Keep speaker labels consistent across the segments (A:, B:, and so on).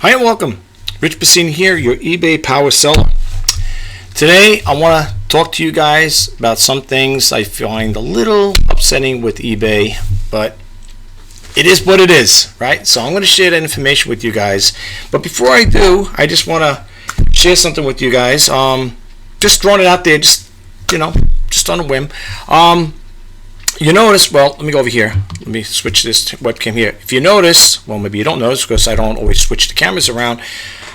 A: Hi and welcome. Rich Pasini here, your eBay power seller. Today I want to talk to you guys about some things I find a little upsetting with eBay, but it is what it is, right? So I'm going to share that information with you guys. But before I do, I just want to share something with you guys. Just throwing it out there, just on a whim. You notice, well, let me go over here. Let me switch this webcam here. If you notice, well, maybe you don't notice because I don't always switch the cameras around.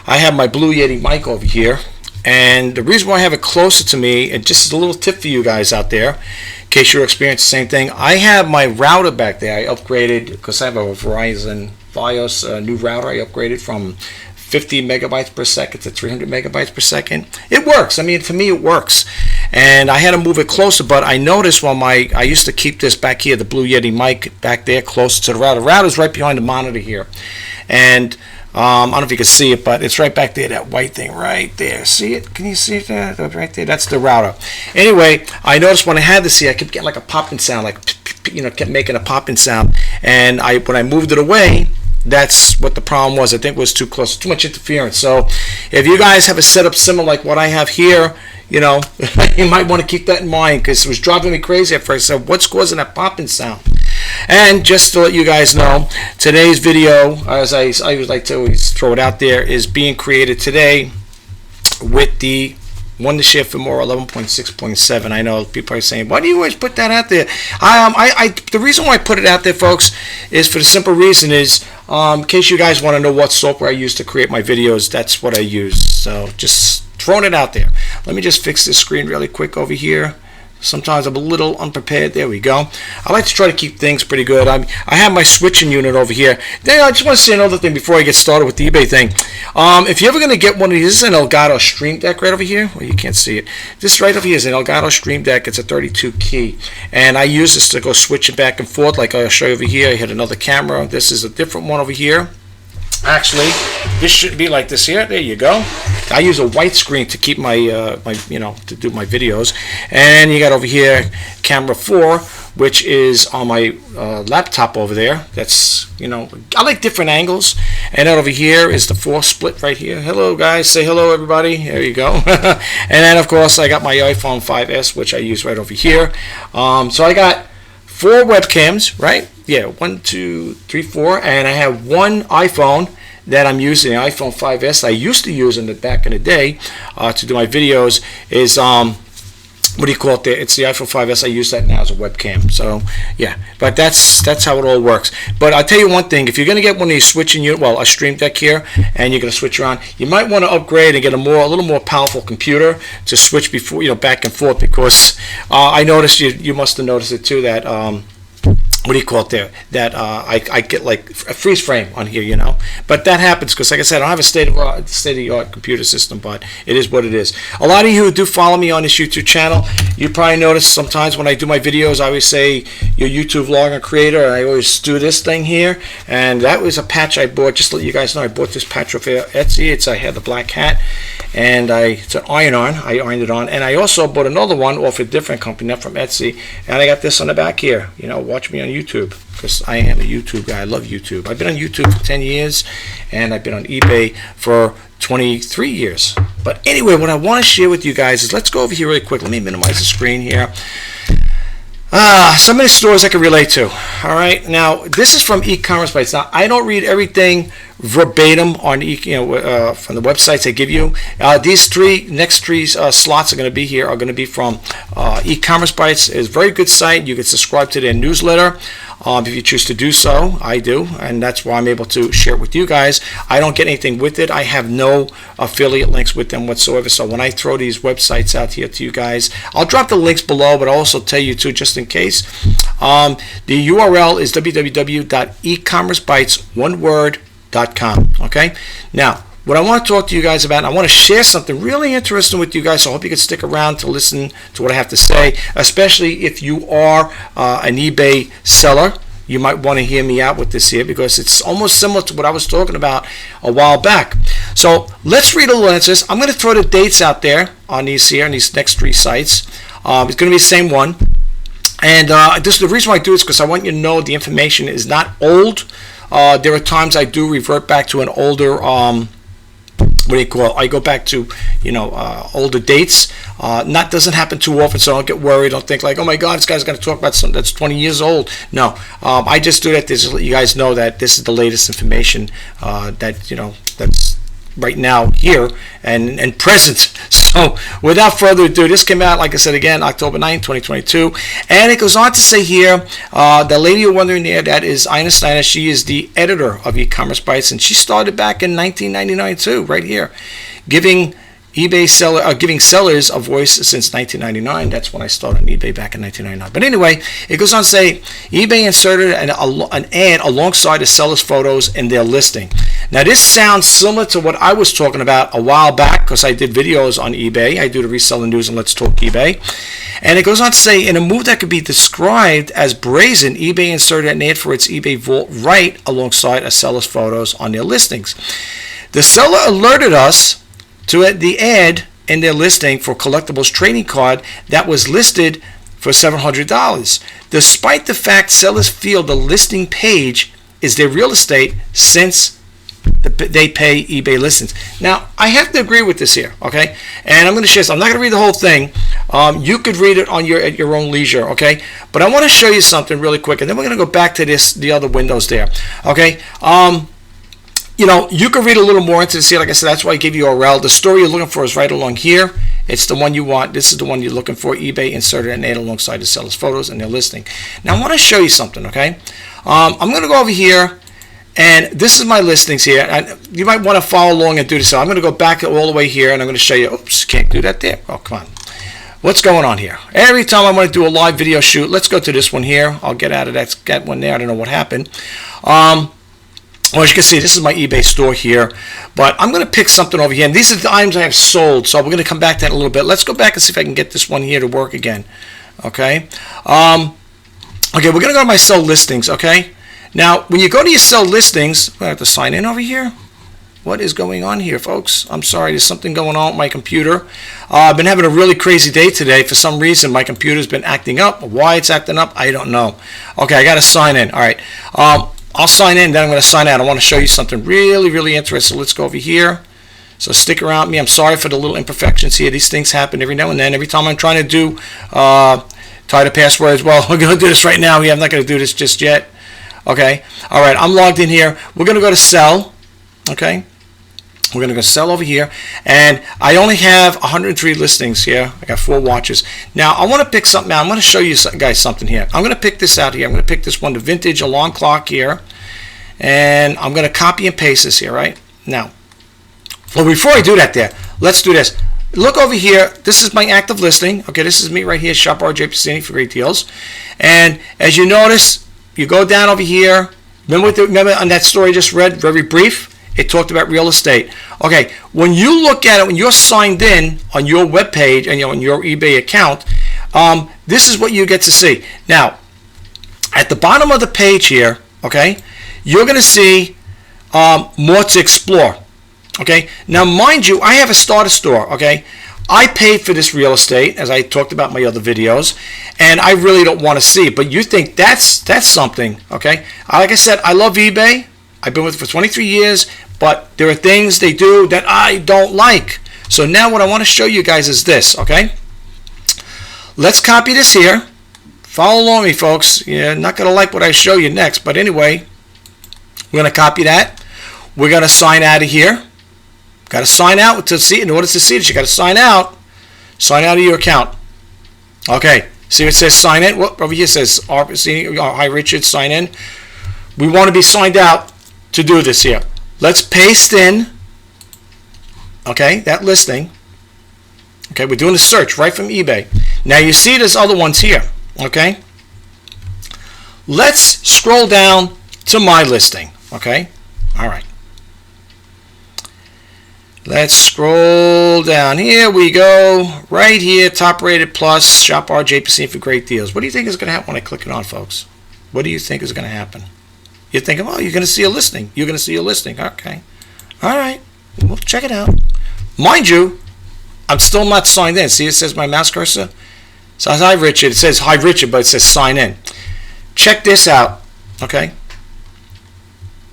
A: I have my Blue Yeti mic over here. And the reason why I have it closer to me, and just a little tip for you guys out there, in case you're experiencing the same thing, I have my router back there. I upgraded because I have a Verizon Fios new router. I upgraded from 50 megabytes per second to 300 megabytes per second. It works. I mean, for me, it works. And I had to move it closer, but I noticed I used to keep this back here, the Blue Yeti mic back there closer to the router. The router's right behind the monitor here. And I don't know if you can see it, but it's right back there, that white thing right there. See it? Can you see it there? Right there? That's the router. Anyway, I noticed when I had this here, I kept getting like a popping sound, like, kept making a popping sound. And when I moved it away, that's what the problem was. I think it was too close, too much interference. So if you guys have a setup similar like what I have here, you might want to keep that in mind because it was driving me crazy at first. So what's causing that popping sound? And just to let you guys know, today's video, as I always like to always throw it out there, is being created today with the Wonder Share for More 11.6.7. I know people are saying, why do you always put that out there? The reason why I put it out there, folks, is for the simple reason is, in case you guys want to know what software I use to create my videos, that's what I use. So just throwing it out there. Let me just fix this screen really quick over here. Sometimes I'm a little unprepared. There we go. I like to try to keep things pretty good. I have my switching unit over here. Then I just want to say another thing before I get started with the eBay thing. If you're ever going to get one of these, this is an Elgato Stream Deck right over here. Well, you can't see it. This right over here is an Elgato Stream Deck. It's a 32 key. And I use this to go switching back and forth like I'll show you over here. I hit another camera. This is a different one over here. Actually, this should be like this here. There you go. I use a white screen to keep my, to do my videos. And you got over here camera 4, which is on my laptop over there. That's, I like different angles. And then over here is the 4 split right here. Hello, guys. Say hello, everybody. There you go. And then, of course, I got my iPhone 5S, which I use right over here. So I got 4 webcams, right? Yeah, 1, 2, 3, 4, and I have one iPhone that I'm using, the iPhone 5S. I used to use back in the day to do my videos. Is what do you call it there? It's the iPhone 5S. I use that now as a webcam. So yeah, but that's how it all works. But I'll tell you one thing: if you're gonna get one of these switching unit, well, a Stream Deck here, and you're gonna switch around, you might want to upgrade and get a little more powerful computer to switch before back and forth. Because I noticed you must have noticed it too that. What do you call it there? That I get like a freeze frame on here, But that happens because, like I said, I don't have a state-of-the-art computer system, but it is what it is. A lot of you who do follow me on this YouTube channel, you probably notice sometimes when I do my videos, I always say your YouTube vlogger creator. I always do this thing here, and that was a patch I bought. Just to let you guys know, I bought this patch off Etsy. I had the black hat, and it's an iron-on. I ironed it on, and I also bought another one off a different company, not from Etsy, and I got this on the back here. Watch me on YouTube because I am a YouTube guy. I love YouTube. I've been on YouTube for 10 years and I've been on eBay for 23 years. But anyway, what I want to share with you guys is, let's go over here really quick. Let me minimize the screen here. Some of the stores I can relate to. All right, now this is from e-commerce sites. Now I don't read everything verbatim on from the websites they give you. These next three slots are going to be from e-commerce bites. It's a very good site. You can subscribe to their newsletter if you choose to do so. I do, and that's why I'm able to share it with you guys. I don't get anything with it. I have no affiliate links with them whatsoever. So when I throw these websites out here to you guys, I'll drop the links below, but I'll also tell you too, just in case. The URL is www.ecommercebytes.com. Okay, now what I want to talk to you guys about, and I want to share something really interesting with you guys, so I hope you can stick around to listen to what I have to say, especially if you are an eBay seller. You might want to hear me out with this here because it's almost similar to what I was talking about a while back. So let's read a little into this. I'm going to throw the dates out there on these next 3 sites. It's going to be the same one. And this is the reason why I do this, because I want you to know the information is not old. There are times I do revert back to an older what do you call it? I go back to, older dates. Doesn't happen too often, so don't get worried. Don't think like, oh my God, this guy's going to talk about something that's 20 years old. No, I just do that to let you guys know that this is the latest information that's right now here and present. So without further ado, this came out, like I said again, October 9th, 2022, and it goes on to say here, the lady you're wondering there, that is Ina Steiner. She is the editor of E-Commerce Bytes, and she started back in 1999 too, right here, giving sellers a voice since 1999. That's when I started on eBay back in 1999. But anyway, it goes on to say eBay inserted an ad alongside the seller's photos in their listing. Now this sounds similar to what I was talking about a while back, because I did videos on eBay. I do the reseller news and Let's Talk eBay. And it goes on to say, in a move that could be described as brazen, eBay inserted an ad for its eBay Vault right alongside a seller's photos on their listings. The seller alerted us to the ad in their listing for collectibles trading card that was listed for $700, despite the fact sellers feel the listing page is their real estate since they pay eBay listings. Now, I have to agree with this here, okay? And I'm going to share this. I'm not going to read the whole thing. You could read it at your own leisure, okay? But I want to show you something really quick, and then we're going to go back to the other windows there, okay? You can read a little more into this here. Like I said, that's why I gave you a URL. The story you're looking for is right along here. It's the one you want. This is the one you're looking for. eBay inserted an ad alongside the seller's photos and their listing. Now, I want to show you something, okay? I'm going to go over here, and this is my listings here. And you might want to follow along and do this. So I'm going to go back all the way here, and I'm going to show you. Oops, can't do that there. Oh, come on. What's going on here? Every time I want to do a live video shoot, let's go to this one here. I'll get out of that one there. I don't know what happened. Well, as you can see, this is my eBay store here, but I'm going to pick something over here, and these are the items I have sold, so we're going to come back to that in a little bit. Let's go back and see if I can get this one here to work again, okay? We're going to go to my sell listings, okay? Now, when you go to your sell listings, I have to sign in over here. What is going on here, folks? I'm sorry, there's something going on with my computer. I've been having a really crazy day today. For some reason, my computer's been acting up. Why it's acting up, I don't know. Okay, I got to sign in. All right. I'll sign in, then I'm going to sign out. I want to show you something really, really interesting. Let's go over here. So stick around me. I'm sorry for the little imperfections here. These things happen every now and then. Every time I'm trying to do tie the passwords. Well, we're going to do this right now. I'm not going to do this just yet. Okay. All right. I'm logged in here. We're going to go to sell. Okay. We're going to go sell over here, and I only have 103 listings here. I got 4 watches. Now, I want to pick something out. I'm going to show you guys something here. I'm going to pick this out here. I'm going to pick this one, the vintage alarm clock here, and I'm going to copy and paste this here, right? Now, well, before I do that there, let's do this. Look over here. This is my active listing. Okay, this is me right here, Shop RJPasini for great deals. And as you notice, you go down over here. Remember on that story I just read, very brief? It talked about real estate. Okay, when you look at it, when you're signed in on your web page and on your eBay account, this is what you get to see. Now, at the bottom of the page here, okay, you're going to see more to explore. Okay, now mind you, I have a starter store. Okay, I paid for this real estate, as I talked about in my other videos, and I really don't want to see it. But you think that's something? Okay, like I said, I love eBay. I've been with it for 23 years, but there are things they do that I don't like. So now what I want to show you guys is this, okay? Let's copy this here. Follow along me, folks. You're not going to like what I show you next, but anyway, we're going to copy that. We're going to sign out of here. Got to sign out to see it. In order to see this, you got to sign out. Sign out of your account. Okay. See what it says sign in? Well, over here it says hi Richard, sign in. We want to be signed out to do this here. Let's paste in, okay, that listing. Okay, we're doing a search right from eBay. Now you see there's other ones here, okay? Let's scroll down to my listing, okay? All right. Let's scroll down. Here we go. Right here, top rated plus, Shop RJPasini for great deals. What do you think is going to happen when I click it on, folks? What do you think is going to happen? You're thinking, oh, you're going to see a listing. You're going to see a listing. Okay. All right. We'll check it out. Mind you, I'm still not signed in. See, it says my mouse cursor. It says hi, Richard. It says hi, Richard, but it says sign in. Check this out. Okay.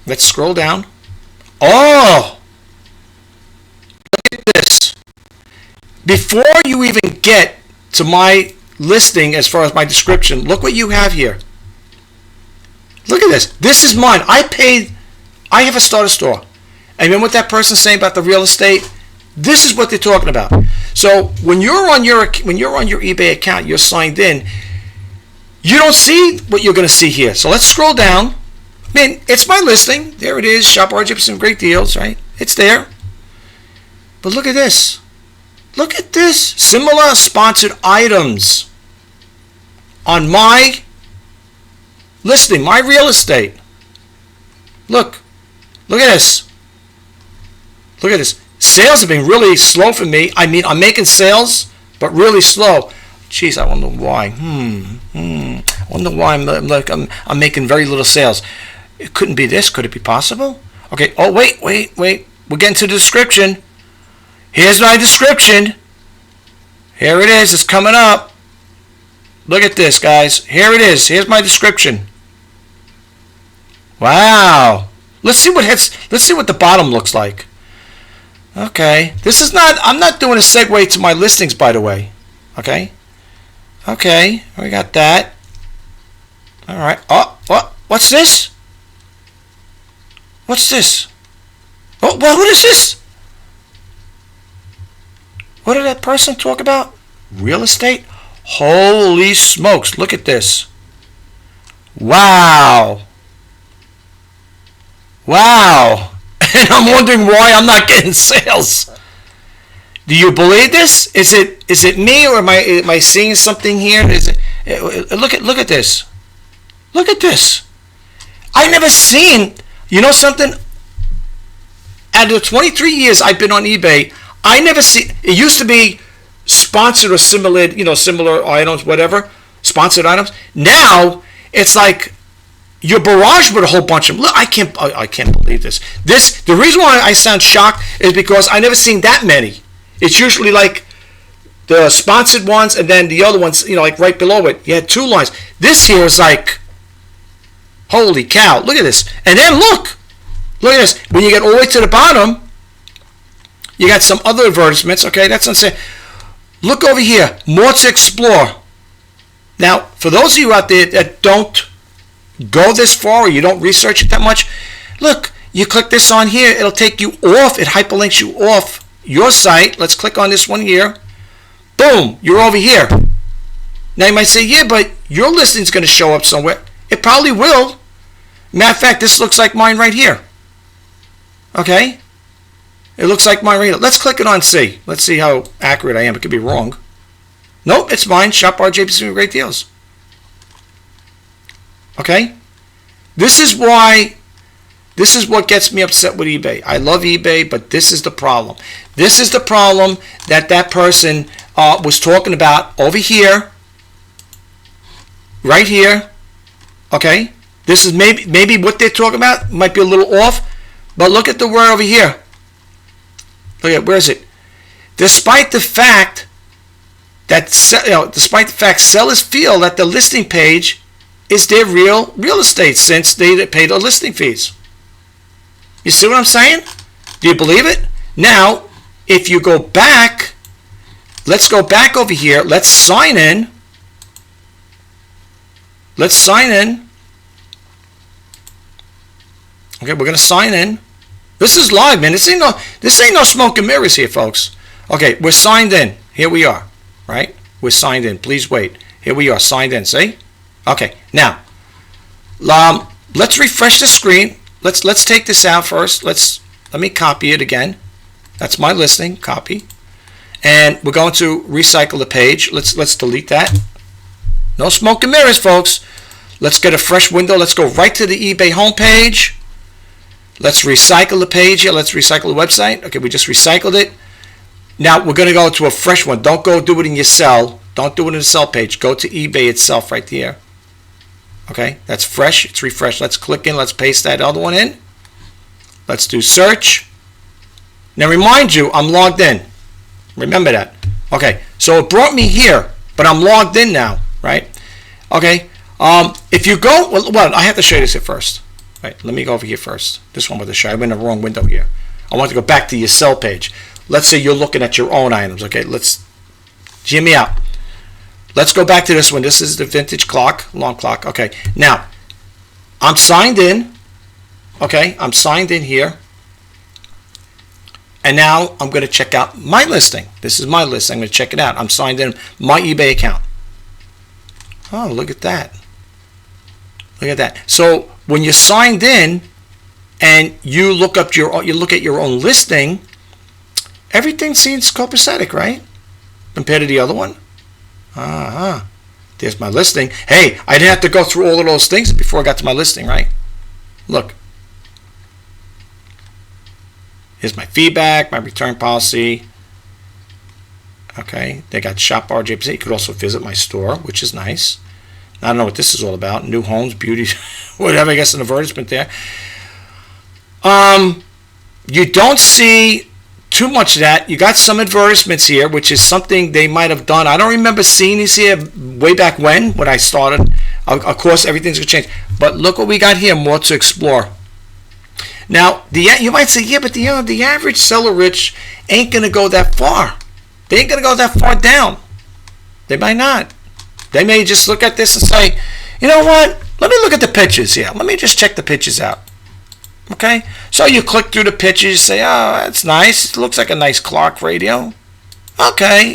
A: Let's scroll down. Oh, look at this. Before you even get to my listing as far as my description, look what you have here. Look at this. This is mine. I have a starter store. And then what that person's saying about the real estate, this is what they're talking about. So when you're on your eBay account, you're signed in, you don't see what you're going to see here. So let's scroll down. I mean, it's my listing. There it is. Shop RJpasini great deals, right? It's there. But look at this. Look at this. Similar sponsored items on my listing, my real estate. Look. Look at this. Look at this. Sales have been really slow for me. I mean, I'm making sales, but really slow. Jeez, I wonder why. I wonder why I'm making very little sales. It couldn't be this. Could it be possible? Okay. Oh, wait. We're getting to the description. Here's my description. Here it is. It's coming up. Look at this, guys. Here it is. Here's my description. Wow. Let's see what the bottom looks like. Okay. I'm not doing a segue to my listings, by the way. Okay. Okay. We got that. All right. Oh, what's this? What's this? Oh, well, what is this? What did that person talk about? Real estate? Holy smokes. Look at this. Wow. Wow. And I'm wondering why I'm not getting sales. Do you believe this? Is it me, or am I seeing something here? Look at this. Look at this. I never seen, you know something? Out of the 23 years I've been on eBay, I never see. It used to be sponsored or similar items, whatever, sponsored items. Now it's like you're barraged with a whole bunch of them. Look, I can't believe this. The reason why I sound shocked is because I never seen that many. It's usually like the sponsored ones and then the other ones, like right below it. You had two lines. This here is like, holy cow! Look at this. And then look at this. When you get all the way to the bottom, you got some other advertisements. Okay, that's what I'm saying. Look over here. More to explore. Now, for those of you out there that don't go this far or you don't research it that much, look, you click this on here, it'll take you off, it hyperlinks you off your site. Let's click on this one here. Boom, you're over here. Now you might say, yeah, but your listing's going to show up somewhere. It probably will. Matter of fact, this looks like mine right here. Okay? It looks like mine right here. Let's click it on see. Let's see how accurate I am. It could be wrong. Nope, it's mine. Shop RJpasini great deals. Okay? This is what gets me upset with eBay. I love eBay, but this is the problem. This is the problem that person was talking about over here. Right here. Okay? This is maybe what they're talking about. Might be a little off. But look at the word over here. Look at, where is it? Despite the fact sellers feel that the listing page is their real estate since they pay the listing fees. You see what I'm saying? Do you believe it? Now, if you go back, let's go back over here. Let's sign in. Let's sign in. Okay, we're going to sign in. This is live, man. This ain't no smoke and mirrors here, folks. Okay, we're signed in. Here we are, right? We're signed in. Please wait. Here we are, signed in. See? Okay, now, let's refresh the screen. Let's take this out first. Let me copy it again. That's my listing. Copy, and we're going to recycle the page. Let's delete that. No smoke and mirrors, folks. Let's get a fresh window. Let's go right to the eBay homepage. Let's recycle the page here. Let's recycle the website. Okay, we just recycled it. Now we're going to go to a fresh one. Don't go do it in your cell. Don't do it in the cell page. Go to eBay itself right there. Okay, that's fresh. It's refreshed. Let's click in. Let's paste that other one in. Let's do search. Now remind you, I'm logged in. Remember that. Okay, so it brought me here, but I'm logged in now, right? Okay. If you go, well, I have to show you this here first. Right, let me go over here first. This one with the show. I'm in the wrong window here. I want to go back to your sell page. Let's say you're looking at your own items. Okay, let's hear me out. Let's go back to this one. This is the vintage clock, long clock. Okay, now I'm signed in. Okay, I'm signed in here. And now I'm going to check out my listing. This is my list. I'm going to check it out. I'm signed in my eBay account. Oh, look at that. Look at that. So when you're signed in and you look at your own listing, everything seems copacetic, right? Compared to the other one. There's my listing. Hey, I didn't have to go through all of those things before I got to my listing, right? Look. Here's my feedback, my return policy. Okay, they got shop rjpasini. You could also visit my store, which is nice. I don't know what this is all about. New homes, beauty, whatever. I guess an advertisement there. You don't see too much of that. You got some advertisements here, which is something they might have done. I don't remember seeing these here way back when I started. Of course, everything's gonna change. But look what we got here. More to explore. Now, you might say, yeah, but the average seller, Rich, ain't going to go that far. They ain't going to go that far down. They might not. They may just look at this and say, you know what? Let me look at the pictures here. Let me just check the pictures out. Okay? So you click through the pictures, you say, oh, that's nice. It looks like a nice clock radio. Okay,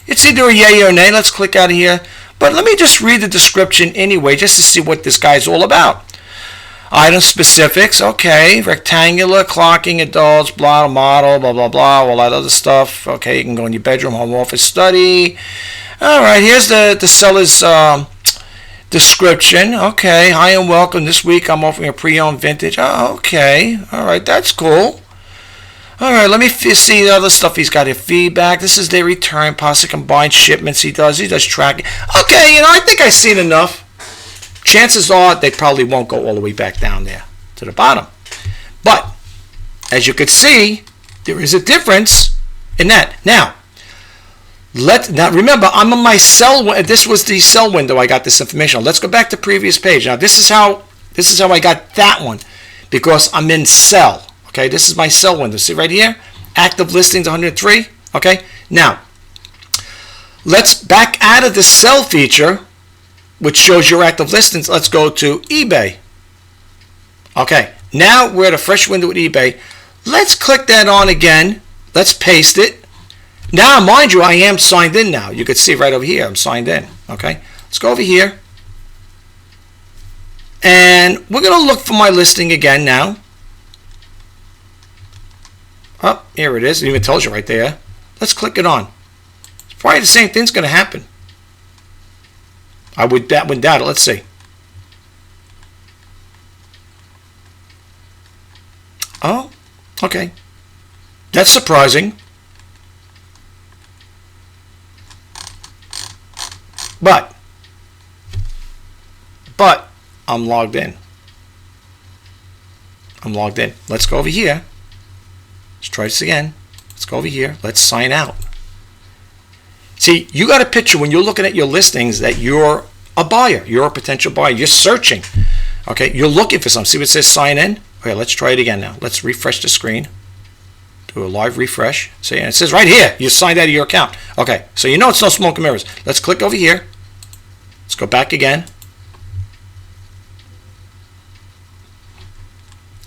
A: it's either a yay or a nay. Let's click out of here. But let me just read the description anyway, just to see what this guy's all about. Item specifics, okay, rectangular, clocking, adults, blah, model, blah, blah, blah, all that other stuff. Okay, you can go in your bedroom, home office, study. All right, here's the seller's description. Okay, hi and welcome. This week I'm offering a pre-owned vintage. Oh, okay, all right, that's cool. All right, let me see the other stuff he's got here. Feedback, this is their return policy, combined shipments he does tracking. Okay, I think I've seen enough. Chances are they probably won't go all the way back down there to the bottom. But as you could see, there is a difference in that. Now remember, I'm on my sell. This was the sell window I got this information on. Let's go back to previous page. Now this is how I got that one, because I'm in sell. Okay, this is my sell window. See right here, active listings 103. Okay, now let's back out of the sell feature, which shows your active listings. Let's go to eBay. Okay, now we're at a fresh window with eBay. Let's click that on again. Let's paste it. Now, mind you, I am signed in now. You can see right over here, I'm signed in. Okay, let's go over here. And we're going to look for my listing again now. Oh, here it is. It even tells you right there. Let's click it on. It's probably the same thing's going to happen. I wouldn't doubt it. Let's see. Oh, okay. That's surprising. But I'm logged in. Let's go over here. Let's try this again. Let's go over here. Let's sign out. See, you got a picture when you're looking at your listings that you're a buyer. You're a potential buyer. You're searching. Okay, you're looking for something. See what it says sign in? Okay, let's try it again now. Let's refresh the screen. Do a live refresh. See, and it says right here, you signed out of your account. Okay, so you know it's no smoke and mirrors. Let's click over here. Let's go back again.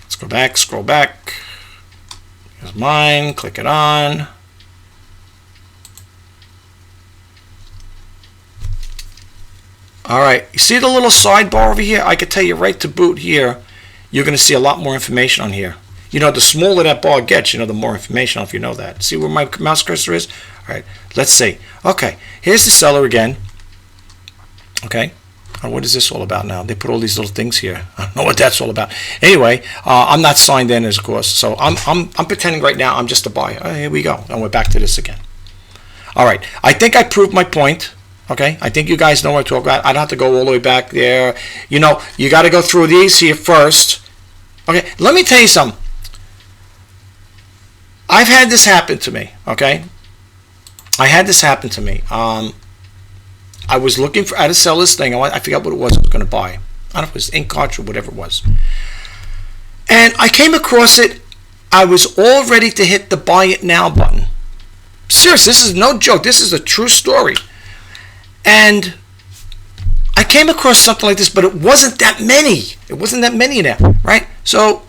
A: Let's go back, scroll back. Here's mine. Click it on. All right, you see the little sidebar over here? I could tell you right to boot here, you're going to see a lot more information on here. The smaller that bar gets, the more information, if you know that. See where my mouse cursor is? All right, let's see. Okay, here's the seller again. Okay, what is this all about now? They put all these little things here. I don't know what that's all about. Anyway, I'm not signed in, of course, so I'm pretending right now I'm just a buyer. Here we go, and we're back to this again. All right, I think I proved my point. Okay, I think you guys know what I'm talking about. I don't have to go all the way back there. You got to go through these here first. Okay, let me tell you something. I've had this happen to me. Okay, I had this happen to me. I was looking at a seller's thing. I forgot what it was I was going to buy. I don't know if it was ink cartridge or whatever it was. And I came across it. I was all ready to hit the buy it now button. Seriously, this is no joke. This is a true story. And I came across something like this, but it wasn't that many. It wasn't that many now, right? So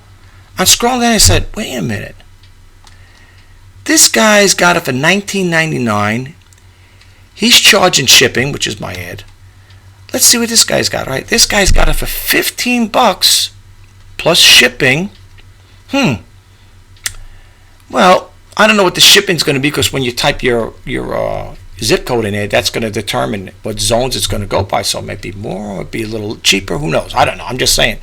A: I'm scrolling down and I said, wait a minute. This guy's got it for $19.99. He's charging shipping, which is my ad. Let's see what this guy's got, right? This guy's got it for $15 plus shipping. Well, I don't know what the shipping's going to be, because when you type your zip code in there, that's going to determine what zones it's going to go by. So it might be more, it might be a little cheaper. Who knows? I don't know. I'm just saying.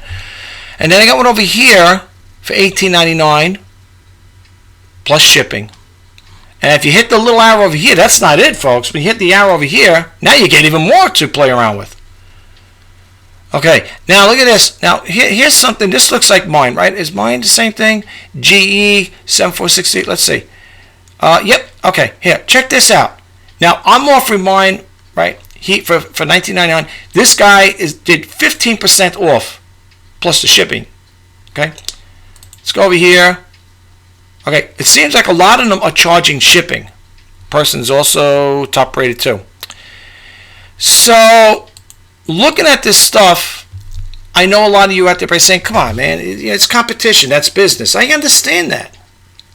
A: And then I got one over here for $18.99 plus shipping. And if you hit the little arrow over here, that's not it, folks. When you hit the arrow over here, now you get even more to play around with. Okay, now look at this. Now here's something. This looks like mine, right? Is mine the same thing? GE 7468. Let's see. Yep. Okay. Here, check this out. Now I'm offering mine, right? For $19.99. This guy did 15% off plus the shipping. Okay. Let's go over here. Okay. It seems like a lot of them are charging shipping. Person's also top rated too. So, looking at this stuff, I know a lot of you out there are saying, come on, man, it's competition. That's business. I understand that.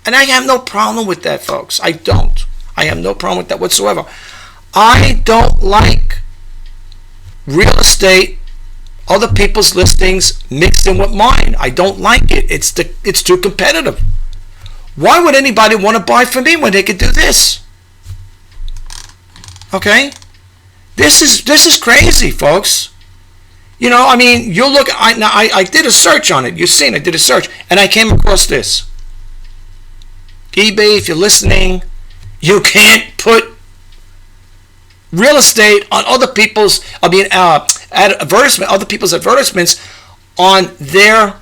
A: And I have no problem with that, folks. I don't. I have no problem with that whatsoever. I don't like real estate, other people's listings mixed in with mine. I don't like it. It's too competitive. Why would anybody want to buy from me when they could do this? Okay? This is crazy, folks. You know, I mean, you look. I did a search on it. You've seen, I did a search, and I came across this. eBay, if you're listening, you can't put real estate on other people's. Other people's advertisements on their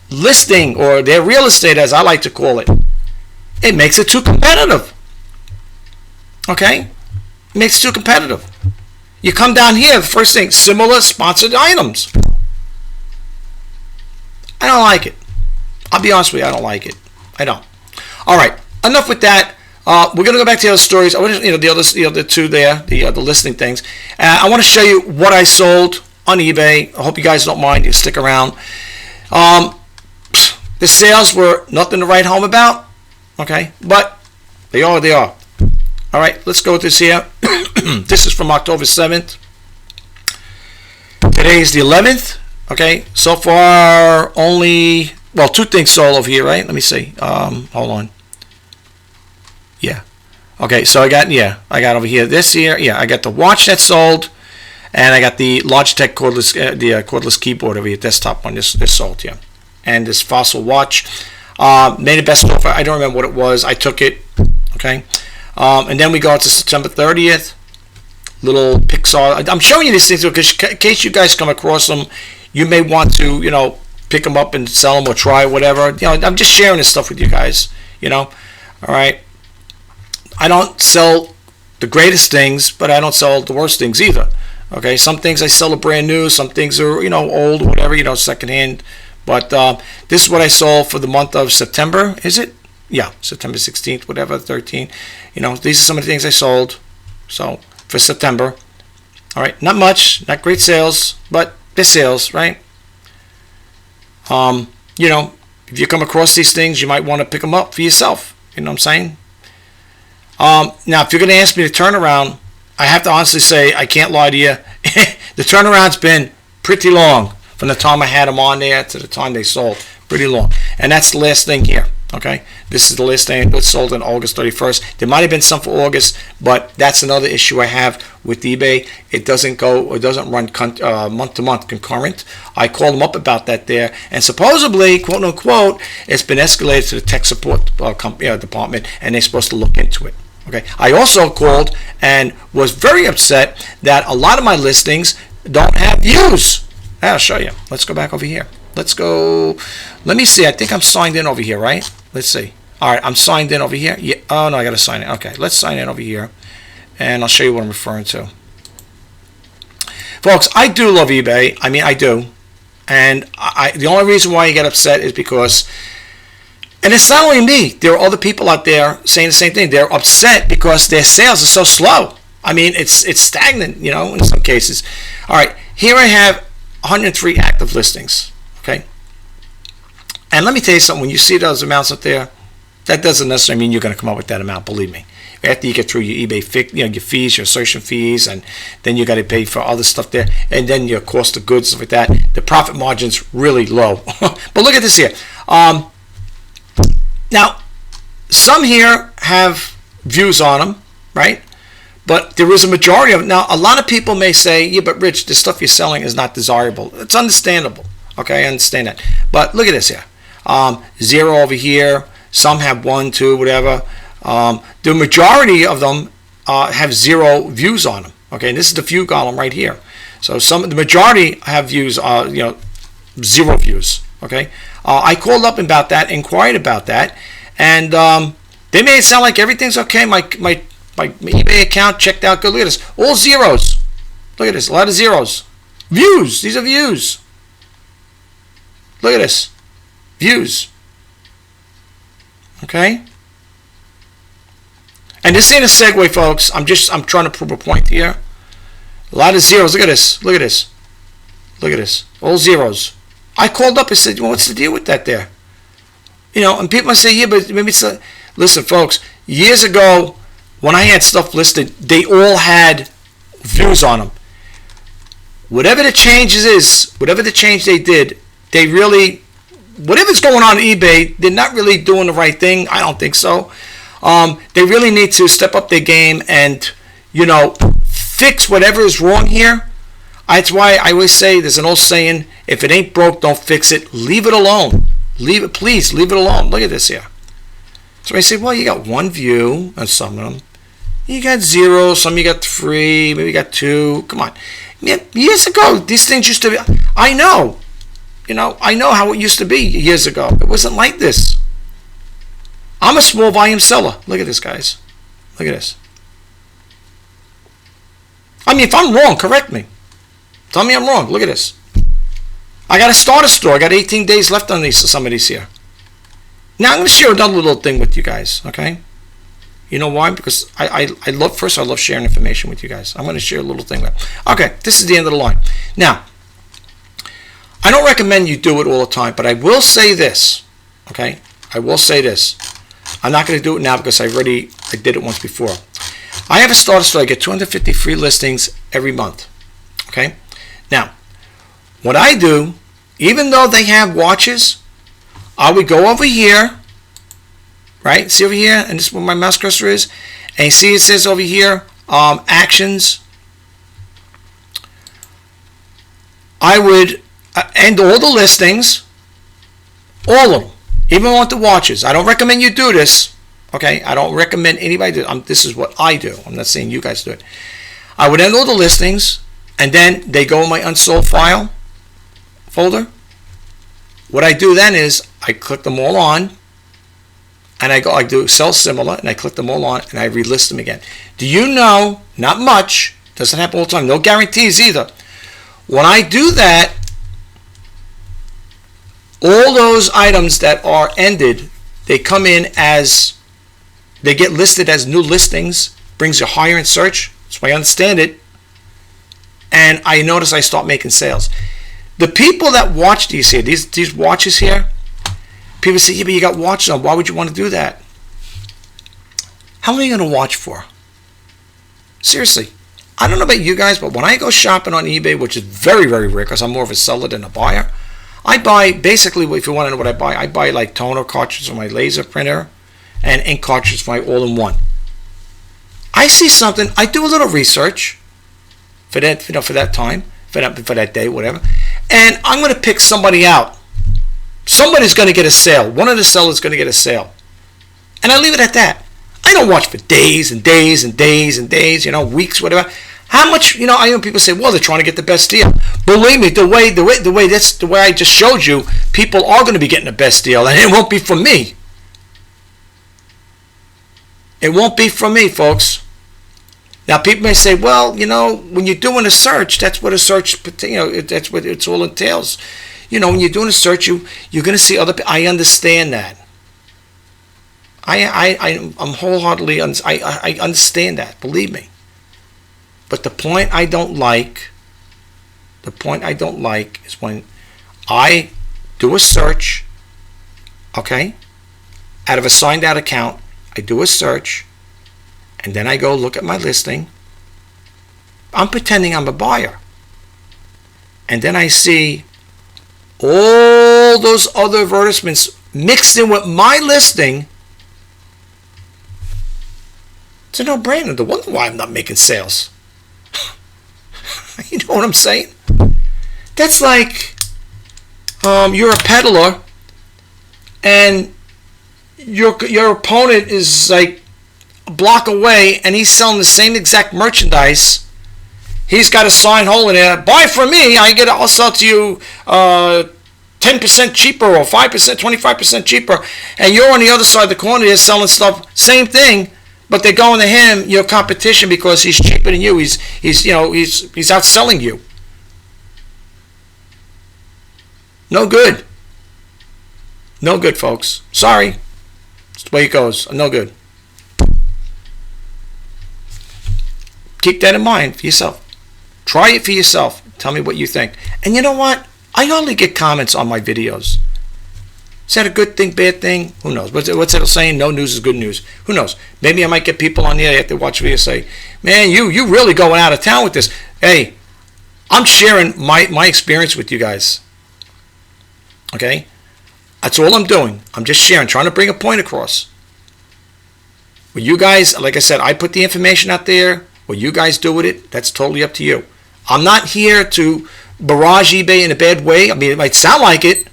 A: listing, or their real estate, as I like to call it. It makes it too competitive. Okay, it makes it too competitive. You come down here, the first thing, similar sponsored items. I don't like it. I'll be honest with you, I don't like it. I don't. All right, enough with that. We're going to go back to the other stories. I want to, the other two there, the listing things. I want to show you what I sold on eBay. I hope you guys don't mind. You stick around. The sales were nothing to write home about. Okay, but they are. All right, let's go with this here. This is from October 7th. Today is the 11th. Okay, so far only, well, two things sold over here, right? Let me see. Hold on. Yeah. Okay, so I got over here this here. Yeah, I got the watch that sold, and I got the Logitech cordless, cordless keyboard over here, desktop one. This sold, yeah. And this Fossil watch. Made a best offer. I don't remember what it was. I took it. Okay. And then we go to September 30th. Little Pixar. I'm showing you these things because in case you guys come across them, you may want to, pick them up and sell them or try whatever. I'm just sharing this stuff with you guys. All right. I don't sell the greatest things, but I don't sell the worst things either. Okay. Some things I sell are brand new. Some things are, old, whatever, secondhand. But this is what I sold for the month of September. Is it? Yeah, September 16th, whatever, 13th. These are some of the things I sold. So for September. All right, not much, not great sales, but they're sales, right? If you come across these things, you might want to pick them up for yourself. You know what I'm saying? Now, if you're going to ask me to turn around, I have to honestly say, I can't lie to you. The turnaround's been pretty long from the time I had them on there to the time they sold. Pretty long. And that's the last thing here. Okay, this is the last thing that sold on August 31st. There might have been some for August, but that's another issue I have with eBay. It doesn't run month to month concurrent. I called them up about that there, and supposedly, quote unquote, it's been escalated to the tech support department, and they're supposed to look into it. Okay, I also called and was very upset that a lot of my listings don't have views. I'll show you. Let's go back over here. Let's go. Let me see. I think I'm signed in over here, right? Let's see. All right, I'm signed in over here. Yeah. Oh, no, I got to sign in. Okay, let's sign in over here, and I'll show you what I'm referring to. Folks, I do love eBay. I mean, I do. And the only reason why you get upset is because, and it's not only me, there are other people out there saying the same thing. They're upset because their sales are so slow. I mean, it's stagnant, in some cases. All right, here I have 103 active listings, okay? And let me tell you something, when you see those amounts up there, that doesn't necessarily mean you're going to come up with that amount, believe me. After you get through your eBay, your fees, your insertion fees, and then you got to pay for other stuff there, and then your cost of goods, stuff like that, the profit margin's really low. But look at this here. Now, some here have views on them, right? But there is a majority of it. Now, a lot of people may say, yeah, but Rich, the stuff you're selling is not desirable. It's understandable. Okay, I understand that. But look at this here. 0 over here. Some have 1, 2, whatever. The majority of them have 0 views on them. Okay, and this is the view column right here. So the majority have views, 0 views. Okay, I called up about that, inquired about that, and they made it sound like everything's okay. My eBay account checked out good. Look at this, all zeros. Look at this, a lot of zeros. Views. These are views. Look at this, views. Okay. And this ain't a segue, folks. I'm trying to prove a point here. A lot of zeros. Look at this. Look at this. Look at this. All zeros. I called up and said, well, what's the deal with that there? And people might say, yeah, but maybe it's not. Listen, folks, years ago, when I had stuff listed, they all had views on them. Whatever the changes is, whatever the change they did, they really, whatever's going on eBay, they're not really doing the right thing. I don't think so. They really need to step up their game and, fix whatever is wrong here. That's why I always say, there's an old saying, if it ain't broke, don't fix it. Leave it alone. Please, leave it alone. Look at this here. So I say, well, you got 1 view on some of them. You got 0, some you got 3, maybe you got 2. Come on. Years ago, these things used to be, I know how it used to be years ago. It wasn't like this. I'm a small volume seller. Look at this, guys. Look at this. I mean, if I'm wrong, correct me. Tell me I'm wrong. Look at this. I got to start a store. I got 18 days left on some of these here. Now I'm going to share another little thing with you guys, okay? You know why? Because I love sharing information with you guys. I'm going to share a little thing. Okay, this is the end of the line. Now, I don't recommend you do it all the time, but I will say this, okay? I will say this. I'm not going to do it now because I did it once before. I have a starter store. I get 250 free listings every month, okay? Now, what I do, even though they have watches, I would go over here, right? See over here, and this is where my mouse cursor is, and you see it says over here, actions. I would end all the listings, all of them, even with the watches. I don't recommend you do this, okay? I don't recommend anybody do it. This is what I do. I'm not saying you guys do it. I would end all the listings, and then they go in my unsold folder. What I do then is I click them all on, and I do sell similar, and I click them all on, and I relist them again. Do you know, not much, doesn't happen all the time, no guarantees either. When I do that, all those items that are ended, they come in as, they get listed as new listings, brings you higher in search, that's why I understand it, and I notice I start making sales. The people that watch these here, these watches here, people say, yeah, but you got watches on, why would you want to do that? How long are you going to watch for? Seriously, I don't know about you guys, but when I go shopping on eBay, which is very, very rare because I'm more of a seller than a buyer, I buy, basically, if you want to know what I buy like toner cartridges for my laser printer and ink cartridges for my all-in-one. I see something, I do a little research for that, for that time, for that day, whatever, and I'm going to pick somebody out. Somebody's going to get a sale. One of the sellers is going to get a sale. And I leave it at that. I don't watch for days and days and days and days, weeks, whatever. How much, I know people say, well, they're trying to get the best deal. Believe me, the way I just showed you, people are going to be getting the best deal, and it won't be from me. It won't be from me, folks. Now, people may say, well, when you're doing a search, that's what a search, that's what it all entails. when you're doing a search, you're going to see other people. I understand that. I'm wholeheartedly, I understand that, believe me. But the point I don't like is when I do a search, okay, out of a signed out account, I do a search, and then I go look at my listing. I'm pretending I'm a buyer. And then I see all those other advertisements mixed in with my listing. It's a no-brainer. The wonder why I'm not making sales. You know what I'm saying? That's like you're a peddler and your opponent is like a block away and he's selling the same exact merchandise. He's got a sign hole in there. Buy from me. I'll sell to you 10% cheaper or 5%, 25% cheaper. And you're on the other side of the corner. They're selling stuff, same thing, but they're going to him, your competition, because he's cheaper than you. He's outselling you. No good. No good, folks. Sorry. It's the way it goes. No good. Keep that in mind for yourself. Try it for yourself. Tell me what you think. And you know what? I only get comments on my videos. Is that a good thing, bad thing? Who knows? What's that saying? No news is good news. Who knows? Maybe I might get people on there after watch video say, man, you really going out of town with this. Hey, I'm sharing my experience with you guys. Okay? That's all I'm doing. I'm just sharing, trying to bring a point across. Well, you guys, like I said, I put the information out there. What you guys do with it, that's totally up to you. I'm not here to barrage eBay in a bad way. I mean, it might sound like it,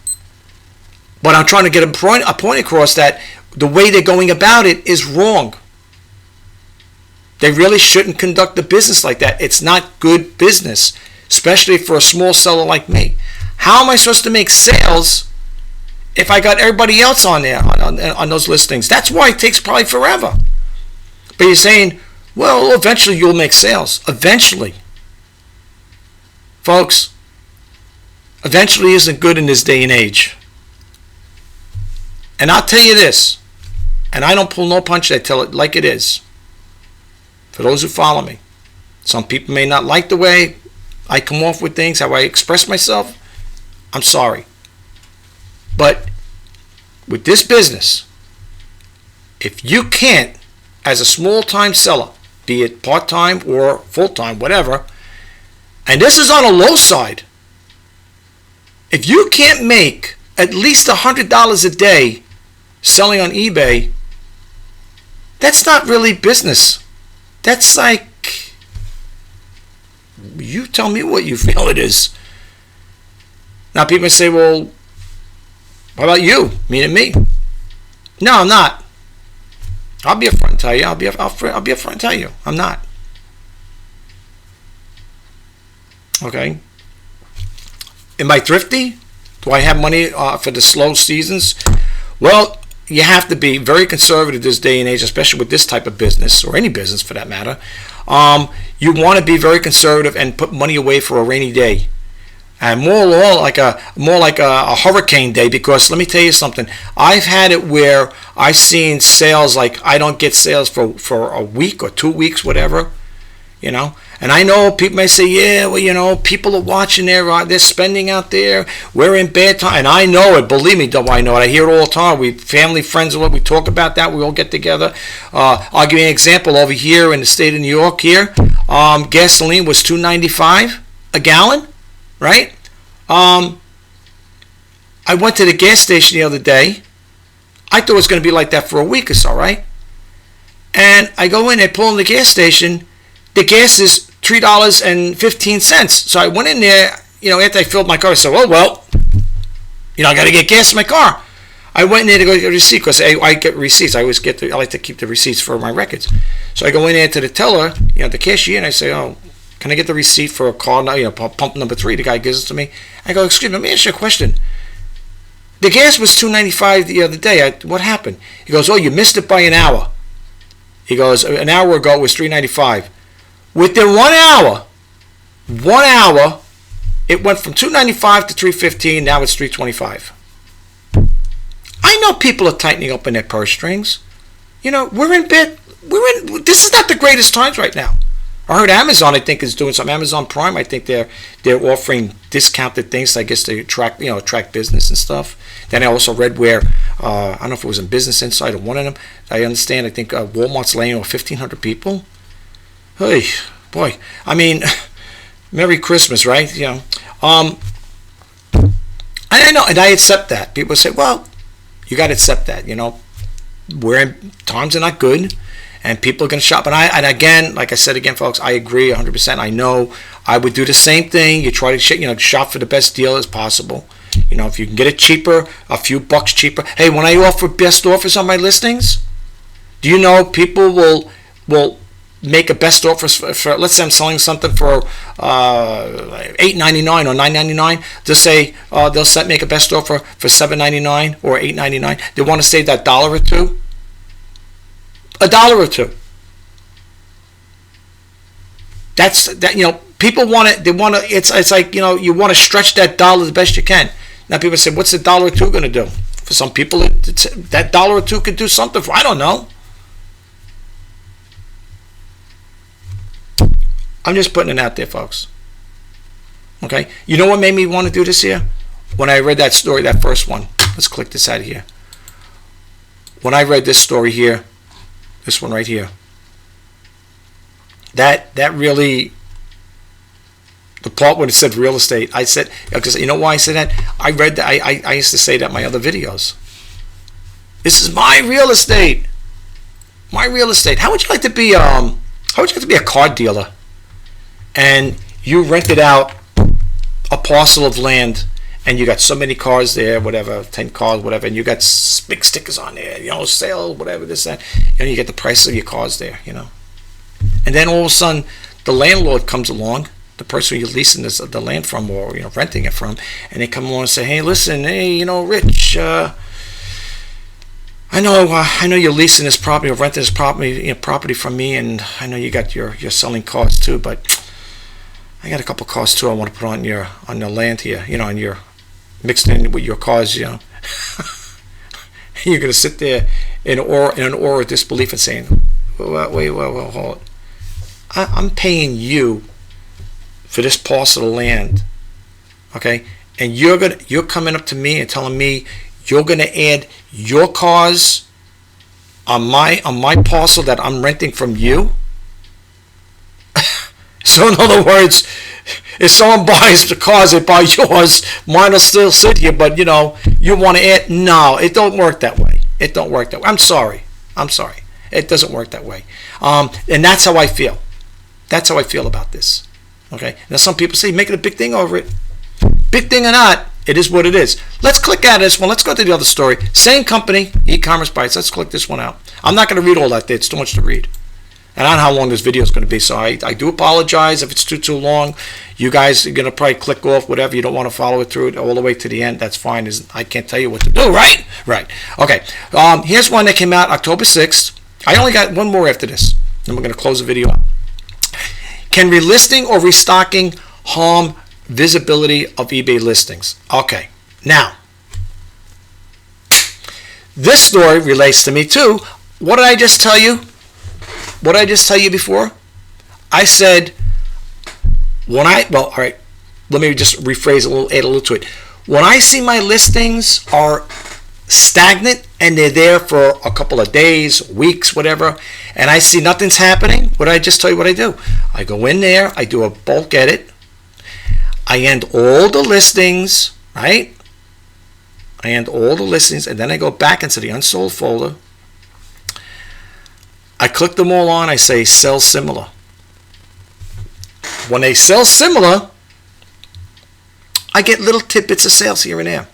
A: but I'm trying to get a point across that the way they're going about it is wrong. They really shouldn't conduct the business like that. It's not good business, especially for a small seller like me. How am I supposed to make sales if I got everybody else on there on those listings? That's why it takes probably forever. But you're saying, well, eventually you'll make sales. Eventually. Folks, eventually isn't good in this day and age. And I'll tell you this, and I don't pull no punches, I tell it like it is. For those who follow me. Some people may not like the way I come off with things, how I express myself. I'm sorry. But with this business, if you can't, as a small-time seller, be it part-time or full-time, whatever, and this is on a low side, if you can't make at least $100 a day selling on eBay, that's not really business. That's like, you tell me what you feel it is. Now people say, well, what about you? Meaning me? No, I'm not. I'll be upfront and tell you. I'll be upfront and tell you. I'm not. Okay. Am I thrifty? Do I have money for the slow seasons? Well, you have to be very conservative this day and age, especially with this type of business, or any business for that matter. You want to be very conservative and put money away for a rainy day. And more like a hurricane day, because let me tell you something. I've had it where I've seen sales like I don't get sales for a week or 2 weeks, whatever, And I know people may say, yeah, well, people are watching they're spending out there. We're in bad time. And I know it. Believe me, I know it. I hear it all the time. We family, friends, we talk about that. We all get together. I'll give you an example. Over here in the state of New York here, gasoline was $2.95 a gallon, right? I went to the gas station the other day. I thought it was going to be like that for a week or so, right? And I go in, I pull in the gas station. The gas is $3.15. So I went in there, after I filled my car. I said, well, I got to get gas in my car. I went in there to go get a receipt because I get receipts. I like to keep the receipts for my records. So I go in there to the teller, the cashier, and I say, oh, can I get the receipt for a car, pump number 3? The guy gives it to me. I go, excuse me, let me ask you a question. The gas was $2.95 the other day. What happened? He goes, oh, you missed it by an hour. He goes, an hour ago it was $3.95. Within 1 hour, It went from $295 to $315. Now it's $325. I know people are tightening up in their purse strings. You know, this is not the greatest times right now. I heard Amazon, I think, is doing some. Amazon Prime, I think they're offering discounted things. I guess they track business and stuff. Then I also read where I don't know if it was in Business Insight or one of them. I understand. I think Walmart's laying off 1,500 people. Hey, boy. I mean, Merry Christmas, right? You know. I know, and I accept that. People say, well, you got to accept that. You know, times are not good. And people are going to shop. And again, like I said again, folks, I agree 100%. I know I would do the same thing. You try to shop for the best deal as possible. You know, if you can get it cheaper, a few bucks cheaper. Hey, when I offer best offers on my listings, do you know people will make a best offer for let's say I'm selling something for $8.99 or $9.99. They'll say they'll make a best offer for $7.99 or $8.99. They want to save that $1 or $2. $1 or $2. That's that. You know, people want it. They want to. It's like, you know, you want to stretch that dollar the best you can. Now people say, what's the $1 or $2 going to do? For some people, that $1 or $2 could do something for. I don't know. I'm just putting it out there, folks. Okay. You know what made me want to do this here? When I read that story, that first one. Let's click this out of here. When I read this story here. This one right here. That really, the part when it said real estate, I said, because you know why I said that? I read that. I used to say that in my other videos. This is my real estate. My real estate. How would you like to be? How would you like to be a car dealer? And you rented out a parcel of land. And you got so many cars there, whatever, 10 cars, whatever, and you got big stickers on there, you know, sale, whatever, this, that. And you get the price of your cars there, you know. And then all of a sudden, the landlord comes along, the person you're leasing the land from or, you know, renting it from, and they come along and say, hey, listen, hey, you know, Rich, I know you're leasing this property or renting this property from me, and I know you're selling cars too, but I got a couple cars too I want to put on your land here, you know, and you're mixed in with your cars, you know. You're going to sit there in an aura of disbelief and saying, wait, hold on. I'm paying you for this parcel of land, okay? And you're coming up to me and telling me you're going to add your cars on my parcel that I'm renting from you? So in other words, if someone buys the cars, they buy yours, mine will still sit here, but you know, you want to add, no, it don't work that way. It don't work that way. I'm sorry. It doesn't work that way. And that's how I feel. That's how I feel about this. Okay. Now some people say, make it a big thing over it. Big thing or not, it is what it is. Let's click out of this one. Let's go to the other story. Same company, e-commerce bites. Let's click this one out. I'm not going to read all that there. It's too much to read. And I don't know how long this video is going to be, so I do apologize if it's too long. You guys are going to probably click off, whatever. You don't want to follow it through all the way to the end. That's fine. I can't tell you what to do, right? Right. Okay. Here's one that came out October 6th. I only got one more after this. Then we're going to close the video out. Can relisting or restocking harm visibility of eBay listings? Okay. Now, this story relates to me too. What did I just tell you? What did I just tell you before? I said, all right, let me just rephrase add a little to it. When I see my listings are stagnant and they're there for a couple of days, weeks, whatever, and I see nothing's happening, what did I just tell you what I do? I go in there, I do a bulk edit, I end all the listings, right? I end all the listings, and then I go back into the unsold folder. I click them all on. I say sell similar. When they sell similar, I get little tidbits of sales here and there.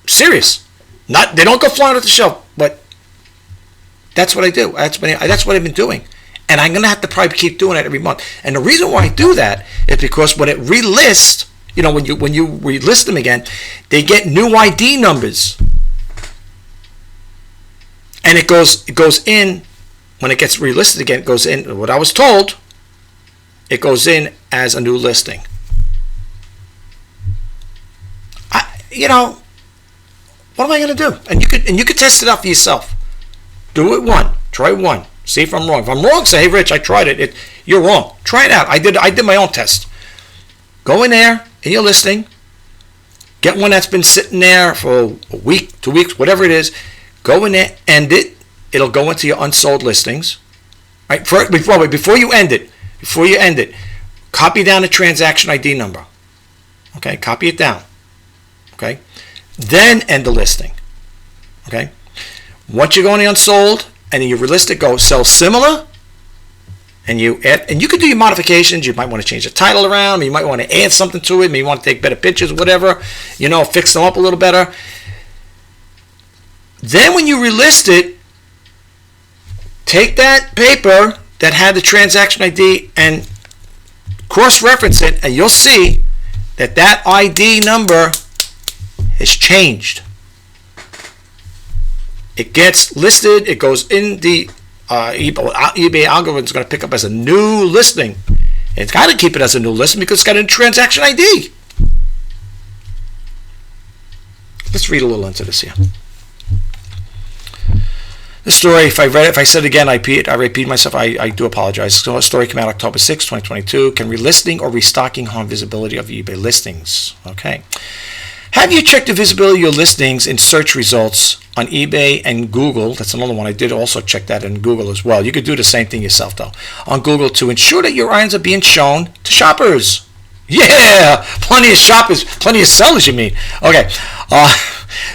A: Serious. They don't go flying off the shelf, but that's what I do. That's what I've been doing. And I'm going to have to probably keep doing it every month. And the reason why I do that is because when it relists, you know, when you relist them again, they get new ID numbers. And it goes in. When it gets relisted again, it goes in, what I was told, it goes in as a new listing. what am I going to do? And you could test it out for yourself. Do it one. Try one. See if I'm wrong. If I'm wrong, say, hey, Rich, I tried it. You're wrong. Try it out. I did my own test. Go in there, in your listing. Get one that's been sitting there for a week, 2 weeks, whatever it is. Go in there, end it. It'll go into your unsold listings. Right? Before you end it, copy down the transaction ID number. Okay? Copy it down. Okay? Then end the listing. Okay? Once you go on the unsold and you relist it, go sell similar, and you can do your modifications. You might want to change the title around. You might want to add something to it. Maybe you want to take better pictures, whatever. Fix them up a little better. Then when you relist it, take that paper that had the transaction ID and cross-reference it, and you'll see that ID number has changed. It gets listed. It goes in the eBay algorithm is going to pick up as a new listing. It's got to keep it as a new listing because it's got a transaction ID. Let's read a little into this here. The story, if I said it again, I repeat myself, I do apologize. So, a story came out October 6, 2022. Can relisting or restocking harm visibility of eBay listings? Okay. Have you checked the visibility of your listings in search results on eBay and Google? That's another one. I did also check that in Google as well. You could do the same thing yourself, though, on Google to ensure that your items are being shown to shoppers. Yeah, plenty of sellers, you mean. Okay.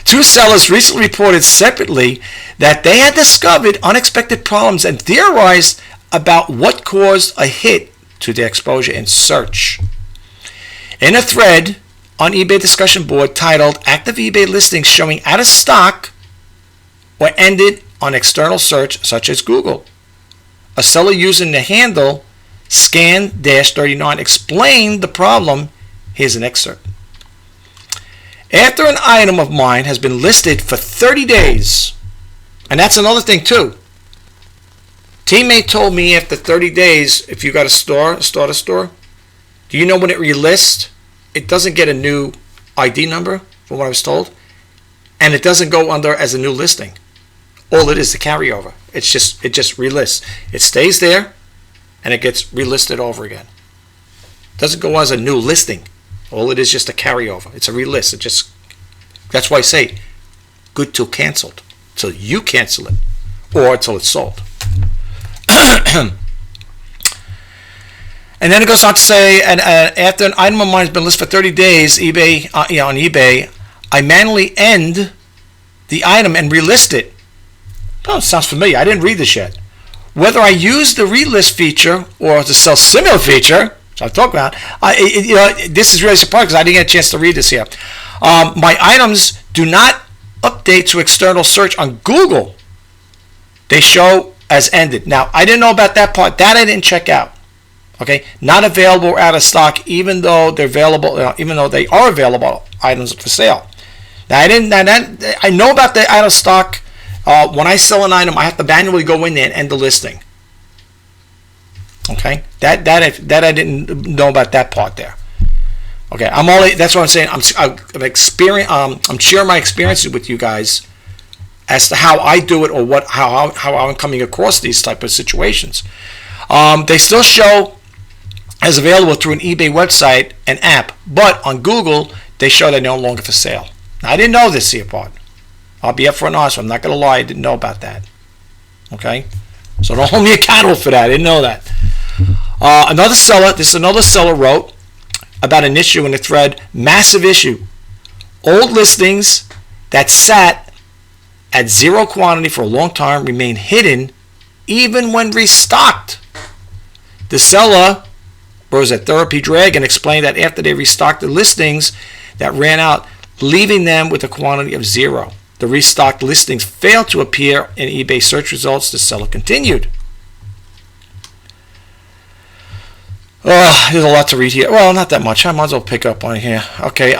A: Two sellers recently reported separately that they had discovered unexpected problems and theorized about what caused a hit to their exposure in search. In a thread on eBay discussion board titled Active eBay Listings Showing Out of Stock or Ended on External Search such as Google, a seller using the handle scan-39 explained the problem. Here's an excerpt. After an item of mine has been listed for 30 days, and that's another thing too. Teammate told me after 30 days, if you got a start a store, do you know when it relists? It doesn't get a new ID number, from what I was told, and it doesn't go under as a new listing. All it is the carryover. It just relists. It stays there, and it gets relisted over again. It doesn't go as a new listing. All it is just a carryover. It's a relist. That's why I say good till canceled, till you cancel it, or till it's sold. And then it goes on to say, and after an item of mine has been listed for 30 days, on eBay, I manually end the item and relist it. Oh, sounds familiar. I didn't read this yet. Whether I use the relist feature or the sell similar feature, which I'll talk about, this is really surprising because I didn't get a chance to read this here. My items do not update to external search on Google. They show as ended. Now, I didn't know about that part. That I didn't check out. Okay, not available or out of stock, even though they're available. Even though they are available items for sale. Now, I know about the out of stock. When I sell an item, I have to manually go in there and end the listing. Okay, that I didn't know about that part there. Okay, that's what I'm saying. I'm sharing my experiences with you guys as to how I do it or how I'm coming across these type of situations. They still show as available through an eBay website and app, but on Google they show they're no longer for sale. Now, I didn't know this here part. I'll be upfront and honest. I'm not going to lie. I didn't know about that. Okay, so don't hold me accountable for that. I didn't know that. Another seller wrote about an issue in the thread. Massive issue. Old listings that sat at zero quantity for a long time remain hidden even when restocked. The seller was at Therapy Dragon explained that after they restocked the listings that ran out, leaving them with a quantity of zero. The restocked listings failed to appear in eBay search results. The seller continued. Oh, there's a lot to read here. Well, not that much. I might as well pick up on here. Okay.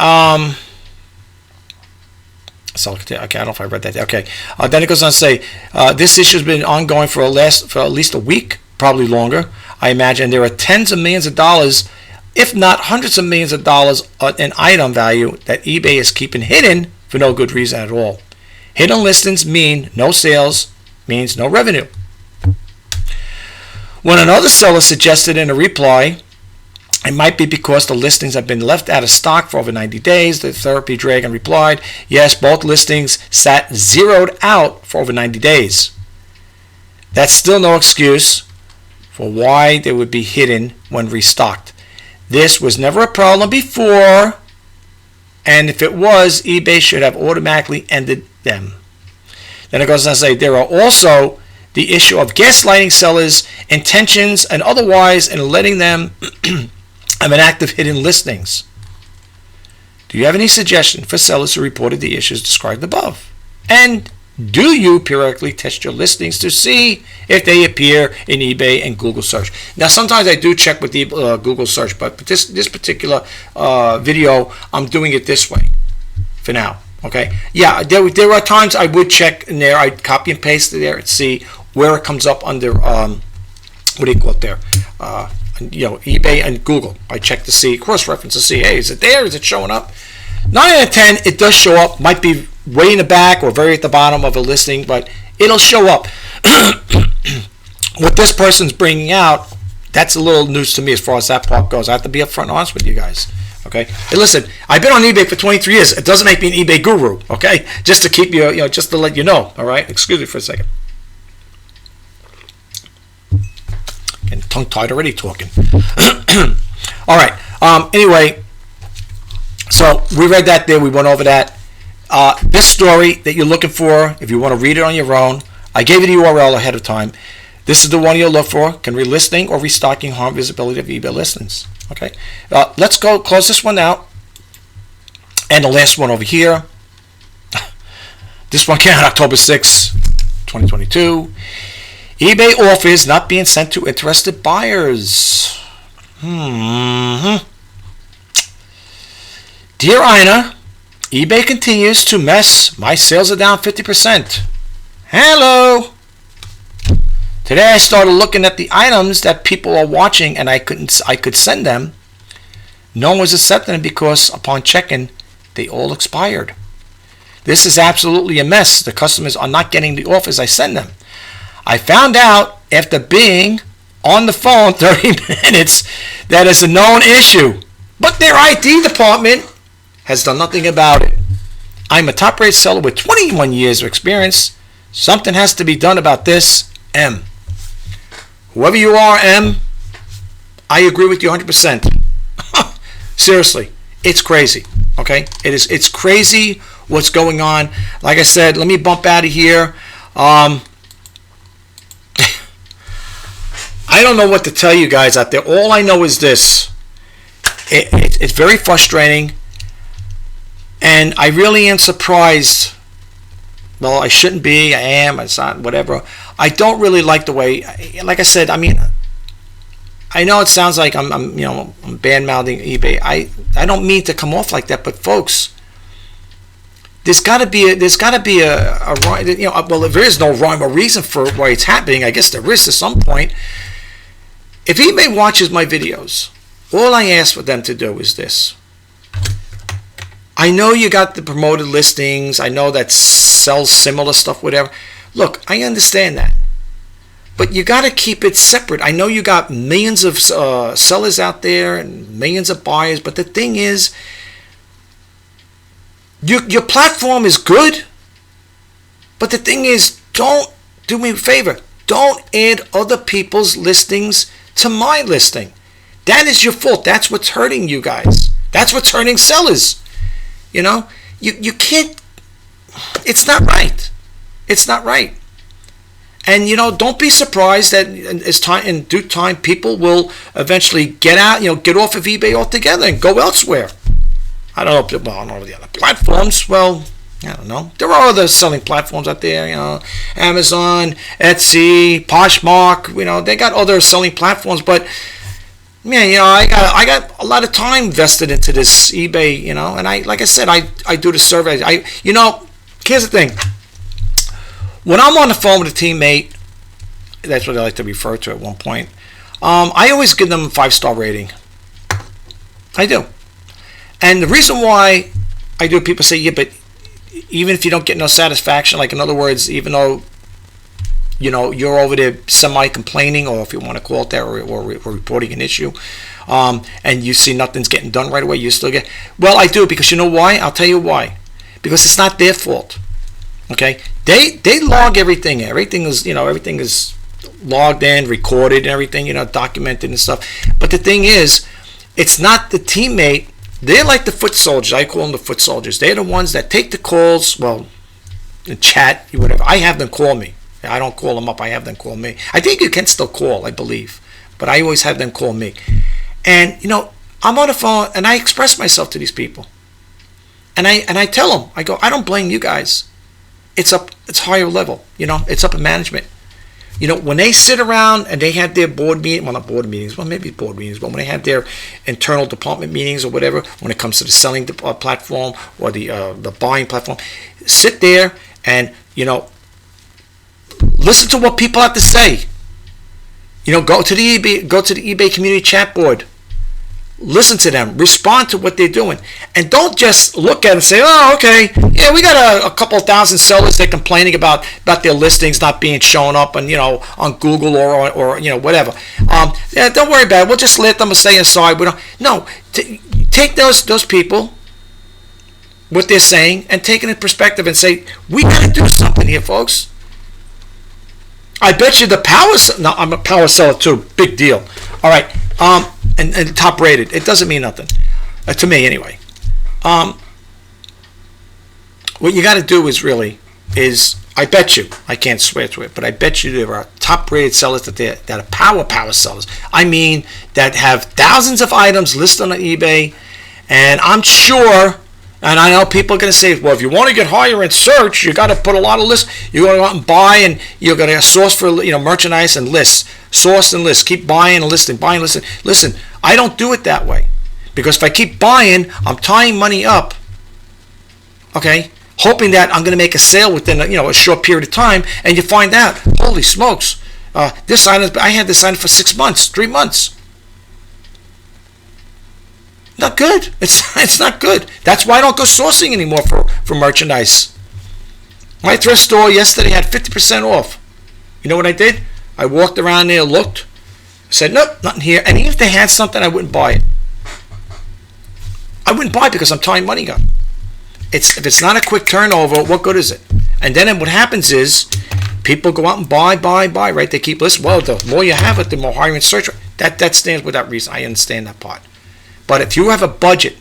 A: So, okay, I don't know if I read that. Okay. Then it goes on to say, this issue has been ongoing for at least a week, probably longer. I imagine there are tens of millions of dollars if not hundreds of millions of dollars in item value that eBay is keeping hidden for no good reason at all. Hidden listings mean no sales, means no revenue. When another seller suggested in a reply, it might be because the listings have been left out of stock for over 90 days, the Therapy Dragon replied, yes, both listings sat zeroed out for over 90 days. That's still no excuse for why they would be hidden when restocked. This was never a problem before, and if it was, eBay should have automatically ended them. Then it goes on to say there are also the issue of gaslighting sellers' intentions and otherwise and letting them have an active hidden listings. Do you have any suggestion for sellers who reported the issues described above? And do you periodically test your listings to see if they appear in eBay and Google search? Now, sometimes I do check with the Google search, but this particular video, I'm doing it this way for now. Okay. Yeah, there are times I would check in there. I'd copy and paste it there and see where it comes up under what do you call it there? eBay and Google. I check to see, cross-reference to see, hey, is it there? Is it showing up? 9 out of 10, it does show up. Might be way in the back or very at the bottom of a listing, but it'll show up. What this person's bringing out, that's a little news to me as far as that part goes. I have to be upfront and honest with you guys. Okay. Hey, listen, I've been on eBay for 23 years. It doesn't make me an eBay guru. Okay, just to keep you, just to let you know. All right. Excuse me for a second. Getting tongue-tied already talking. All right. Anyway, so we read that there. We went over that. This story that you're looking for, if you want to read it on your own, I gave you the URL ahead of time. This is the one you'll look for. Can relisting or restocking harm visibility of eBay listings? Okay. Let's go close this one out. And the last one over here. This one came out October 6, 2022. eBay offers not being sent to interested buyers. Dear Ina, eBay continues to mess. My sales are down 50%. Hello. Today I started looking at the items that people are watching and I could send them. No one was accepting them because upon checking, they all expired. This is absolutely a mess. The customers are not getting the offers I send them. I found out after being on the phone 30 minutes that is a known issue, but their IT department has done nothing about it. I'm a top-rated seller with 21 years of experience. Something has to be done about this. M. Whoever you are, M, I agree with you 100%. Seriously, it's crazy. Okay, it's crazy what's going on. Like I said, let me bump out of here. I don't know what to tell you guys out there. All I know is this. It's very frustrating. And I really am surprised. Well, I shouldn't be. I am. It's not. Whatever. I don't really like the way. Like I said, I mean, I know it sounds like I'm bad mouthing eBay. I don't mean to come off like that, but folks, there's got to be a well, if there is no rhyme or reason for why it's happening, I guess there is to some point. If eBay watches my videos, all I ask for them to do is this. I know you got the promoted listings. I know that sells similar stuff, whatever. Look, I understand that. But you got to keep it separate. I know you got millions of sellers out there and millions of buyers. But the thing is, your platform is good. But the thing is, don't do me a favor. Don't add other people's listings to my listing. That is your fault. That's what's hurting you guys. That's what's hurting sellers. You can't. It's not right. It's not right. And don't be surprised that in due time people will eventually get out, get off of eBay altogether and go elsewhere. I don't know. Well, I don't know the other platforms. Well, I don't know. There are other selling platforms out there. Amazon, Etsy, Poshmark. They got other selling platforms, but. Man, I got a lot of time invested into this eBay, and like I said, I do the survey. Here's the thing. When I'm on the phone with a teammate, that's what I like to refer to at one point. I always give them a 5-star rating. I do. And the reason why I do, people say, yeah, but even if you don't get no satisfaction, like in other words, even though you're over there semi-complaining, or if you want to call it that, or reporting an issue, and you see nothing's getting done right away, you still get. Well, I do, because you know why? I'll tell you why. Because it's not their fault. Okay, they log everything. Everything is logged in, recorded, and everything, documented and stuff. But the thing is, it's not the teammate. They're like the foot soldiers. I call them the foot soldiers. They're the ones that take the calls. Well, in chat, whatever. I have them call me. I don't call them up. I have them call me. I think you can still call, I believe, but I always have them call me. And I'm on the phone and I express myself to these people, and I tell them, I go, I don't blame you guys. It's higher level. It's up in management. When they sit around and they have their board meeting, well, not board meetings, well, maybe board meetings, but when they have their internal department meetings or whatever, when it comes to the selling platform or the buying platform, sit there and listen to what people have to say. Go to the eBay community chat board. Listen to them. Respond to what they're doing, and don't just look at it and say, "Oh, okay, yeah, we got a couple thousand sellers that are complaining about their listings not being shown up on Google or whatever. Yeah, don't worry about it. We'll just let them stay aside. We don't. No, take those people, what they're saying, and take it in perspective and say, we got to do something here, folks. I bet you I'm a power seller too. Big deal. All right. And top rated. It doesn't mean nothing. To me anyway. What you got to do is I bet you, I can't swear to it, but I bet you there are top rated sellers that are power sellers. I mean, that have thousands of items listed on eBay, and I'm sure. And I know people are going to say, well, if you want to get higher in search, you got to put a lot of lists. You got to go out and buy, and you got to source for merchandise and lists, source and list. Keep buying and listing, buying, listing. Listen, I don't do it that way, because if I keep buying, I'm tying money up. Okay, hoping that I'm going to make a sale within a short period of time, and you find out, holy smokes, this item, I had this item for 6 months, 3 months. Not good. It's not good. That's why I don't go sourcing anymore for merchandise. My thrift store yesterday had 50% off. You know what I did? I walked around there, looked, said, nope, nothing here. And even if they had something, I wouldn't buy it. I wouldn't buy it because I'm tying money up. If it's not a quick turnover, what good is it? And then what happens is people go out and buy, right? They keep listening. Well, the more you have it, the more higher in search. That stands without reason. I understand that part. But if you have a budget,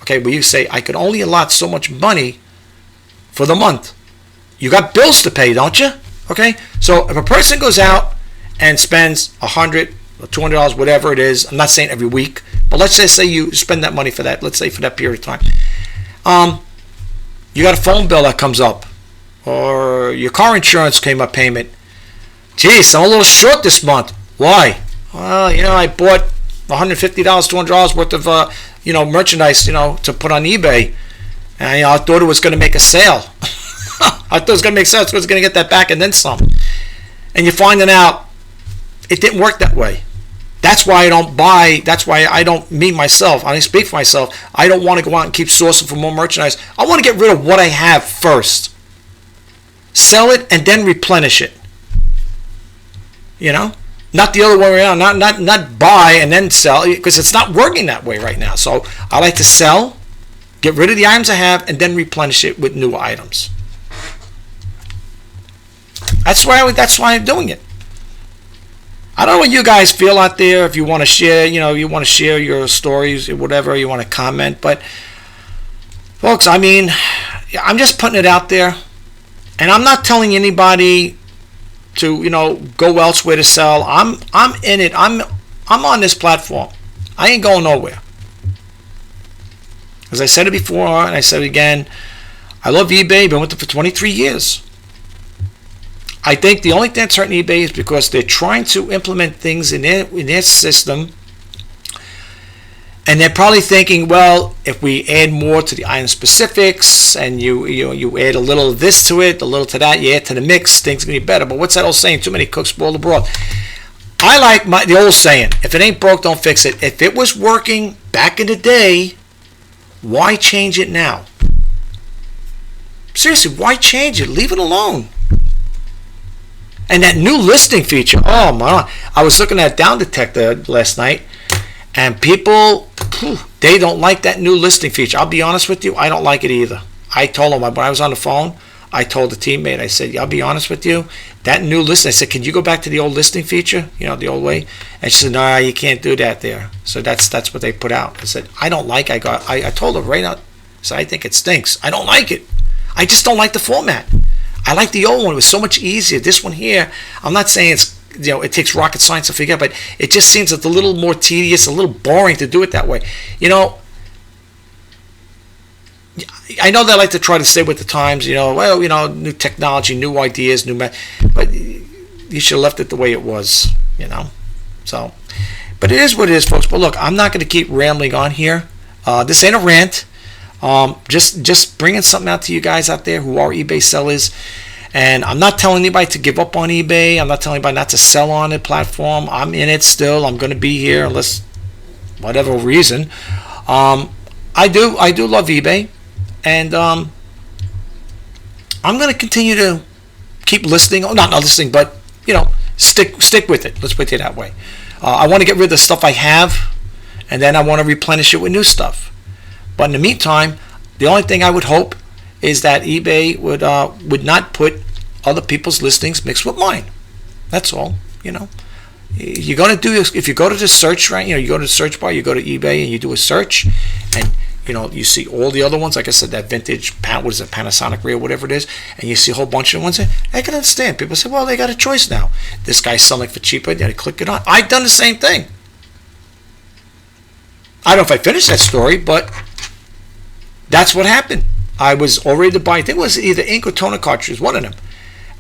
A: okay, where you say, I can only allot so much money for the month, you got bills to pay, don't you? Okay, so if a person goes out and spends $100 or $200, whatever it is, I'm not saying every week, but let's just say you spend that money for that, let's say for that period of time. You got a phone bill that comes up, or your car insurance came up payment. Geez, I'm a little short this month. Why? Well, I bought $150, $200 worth of merchandise, to put on eBay, and I thought it was going to make a sale. I thought it was going to make sense. I was going to get that back and then some. And you're finding out it didn't work that way. That's why I don't buy. That's why I don't, me myself, I speak for myself, I don't want to go out and keep sourcing for more merchandise. I want to get rid of what I have first. Sell it and then replenish it. Not the other way around. Not buy and then sell, because it's not working that way right now. So I like to sell, get rid of the items I have, and then replenish it with new items. That's why I'm doing it. I don't know what you guys feel out there. If you want to share, you want to share your stories, whatever you want to comment. But folks, I mean, I'm just putting it out there, and I'm not telling anybody to go elsewhere to sell. I'm in it. I'm on this platform. I ain't going nowhere. As I said it before, and I said it again, I love eBay. Been with it for 23 years. I think the only thing that's hurting eBay is because they're trying to implement things in their system, and they're probably thinking, well, if we add more to the item specifics, and you add a little of this to it, a little to that, you add to the mix, things gonna be better. But what's that old saying? Too many cooks spoil the broth. I like the old saying: if it ain't broke, don't fix it. If it was working, back in the day, why change it now? Seriously, why change it? Leave it alone. And that new listing feature, oh my, I was looking at Down Detector last night, and people, they don't like that new listing feature. I'll be honest with you, I don't like it either. I told them, when I was on the phone, I told the teammate, I said, I'll be honest with you, that new listing, I said, can you go back to the old listing feature, the old way? And she said, no, you can't do that there. So that's what they put out. I said, I don't like it. I told her right out, so I think it stinks. I don't like it. I just don't like the format. I like the old one. It was so much easier. This one here, I'm not saying it's, it takes rocket science to figure out, but it just seems it's a little more tedious, a little boring to do it that way. I know they like to try to stay with the times, new technology, new ideas, but you should have left it the way it was, So, but it is what it is, folks. But look, I'm not going to keep rambling on here. This ain't a rant. Just bringing something out to you guys out there who are eBay sellers. And I'm not telling anybody to give up on eBay. I'm not telling anybody not to sell on the platform. I'm in it still. I'm going to be here unless whatever reason. I do love eBay. And I'm going to continue to keep listening. Not listening, but stick with it. Let's put it that way. I want to get rid of the stuff I have, and then I want to replenish it with new stuff. But in the meantime, the only thing I would hope is that eBay would not put other people's listings mixed with mine. That's all. You're going to do this if you go to the search, right? You go to the search bar, you go to eBay, and you do a search, and you see all the other ones, like I said, that vintage, Panasonic Ray or whatever it is, and you see a whole bunch of ones. I can understand. People say, well, they got a choice now. This guy's selling for cheaper. They click it on. I've done the same thing. I don't know if I finished that story, but that's what happened. I was already to buy, I think it was either ink or toner cartridges, one of them.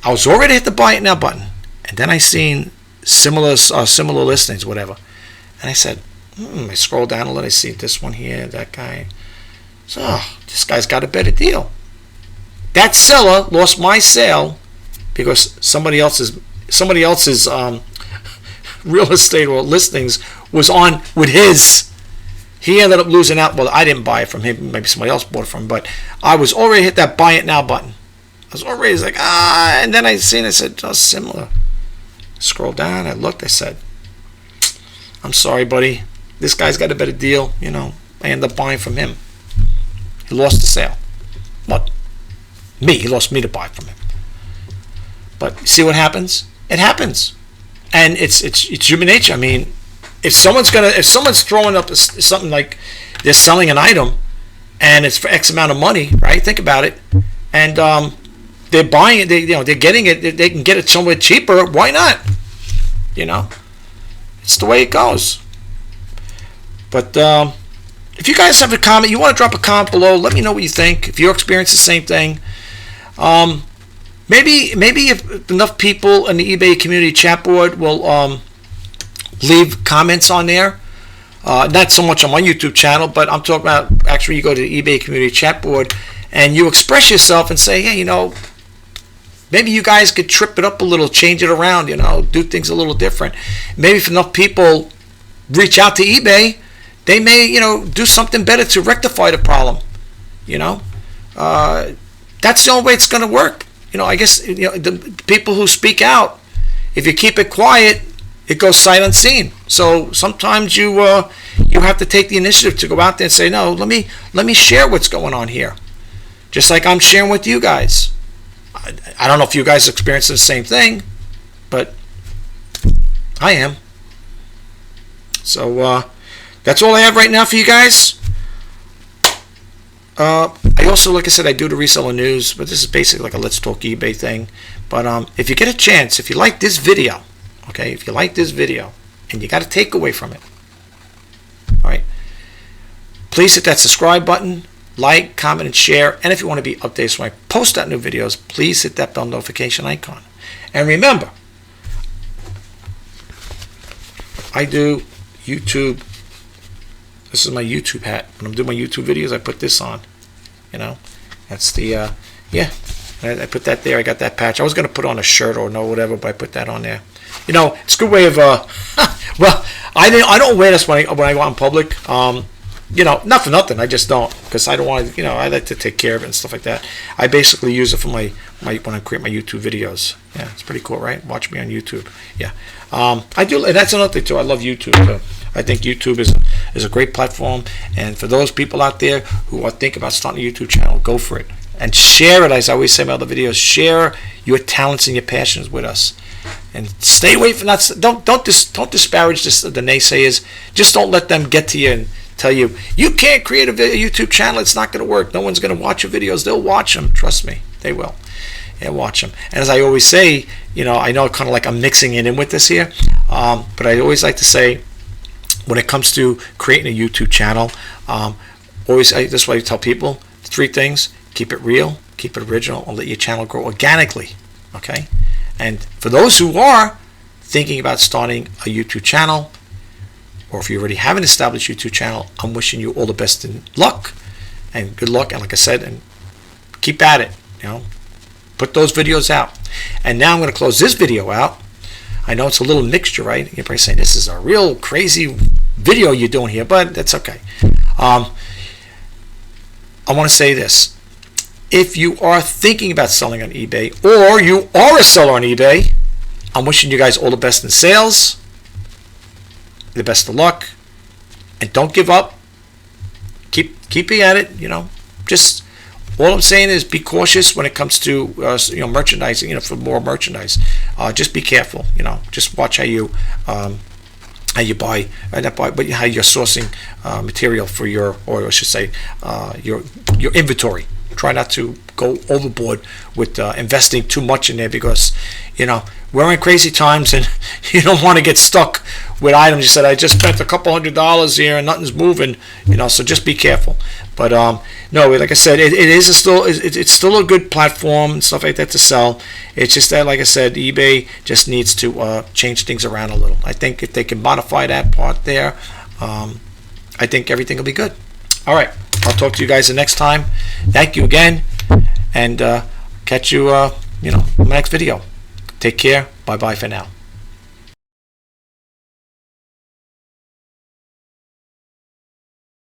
A: I was already hit the buy it now button. And then I seen similar listings, whatever. And I said, I scroll down a little, I see this one here, that guy. So, this guy's got a better deal. That seller lost my sale because somebody else's real estate or listings was on with his. He ended up losing out. Well, I didn't buy it from him. Maybe somebody else bought it from him. But I was already hit that buy it now button. I was already like, and then I said, oh, similar. Scroll down, I looked, I said, I'm sorry, buddy. This guy's got a better deal. I ended up buying from him. He lost the sale. What? Me. He lost me to buy from him. But see what happens? It happens. And it's human nature. I mean, if someone's throwing up something like they're selling an item and it's for X amount of money, right? Think about it. And they're buying it, they're getting it, they can get it somewhere cheaper. Why not? It's the way it goes. But if you guys have a comment, you want to drop a comment below, let me know what you think. If you experience the same thing, maybe if enough people in the eBay community chat board will leave comments on there. Not so much on my YouTube channel, but I'm talking about actually you go to the eBay community chat board and you express yourself and say, hey, maybe you guys could trip it up a little, change it around, do things a little different. Maybe if enough people reach out to eBay, they may, do something better to rectify the problem. That's the only way it's going to work. I guess the people who speak out, if you keep it quiet, it goes sight unseen. So sometimes you have to take the initiative to go out there and say, no, let me share what's going on here, just like I'm sharing with you guys. I don't know if you guys experience the same thing, but I am. So that's all I have right now for you guys. I also, like I said, I do the reseller news, but this is basically like a Let's Talk eBay thing. But if you get a chance, if you like this video, okay, if you like this video and you got a takeaway from it, all right, please hit that subscribe button, like, comment, and share. And if you want to be updated when I post out new videos, please hit that bell notification icon. And remember, I do YouTube. This is my YouTube hat. When I'm doing my YouTube videos, I put this on. That's the, I put that there. I got that patch. I was going to put on a shirt or whatever, but I put that on there. It's a good way of, well, I don't wear this when I go out in public. not for nothing. I just don't, because I don't want to. I like to take care of it and stuff like that. I basically use it for my when I create my YouTube videos. Yeah, it's pretty cool, right? Watch me on YouTube. Yeah, I do, and that's another thing too. I love YouTube too. I think YouTube is a great platform, and for those people out there who are thinking about starting a YouTube channel, go for it and share it. As I always say in my other videos, share your talents and your passions with us, and stay away from that. Don't disparage the naysayers. Just don't let them get to you and tell you can't create a YouTube channel. It's not going to work. No one's going to watch your videos. They'll watch them. Trust me, they will. And watch them. And as I always say, I know kind of like I'm mixing it in with this here, but I always like to say, when it comes to creating a YouTube channel, this is what I tell people: 3 things: keep it real, keep it original, and let your channel grow organically. Okay. And for those who are thinking about starting a YouTube channel, or if you already have an established YouTube channel, I'm wishing you all the best in luck and good luck. And like I said, and keep at it. Put those videos out. And now I'm going to close this video out. I know it's a little mixture, right? You're probably saying this is a real crazy video you're doing here, but that's okay. I want to say this. If you are thinking about selling on eBay, or you are a seller on eBay, I'm wishing you guys all the best in sales, the best of luck, and don't give up. Keep at it. Just all I'm saying is be cautious when it comes to merchandising. For more merchandise, just be careful. Just watch how you buy, not buy, but how you're sourcing material for your, or I should say, your inventory. Try not to go overboard with investing too much in there, because we're in crazy times, and you don't want to get stuck with items. You said, I just spent a couple $100 here and nothing's moving. So just be careful. But no, like I said, it's still a good platform and stuff like that to sell. It's just that, like I said, eBay just needs to change things around a little. I think if they can modify that part there, I think everything will be good. All right, I'll talk to you guys the next time. Thank you again, and catch you in the next video. Take care. Bye-bye for now.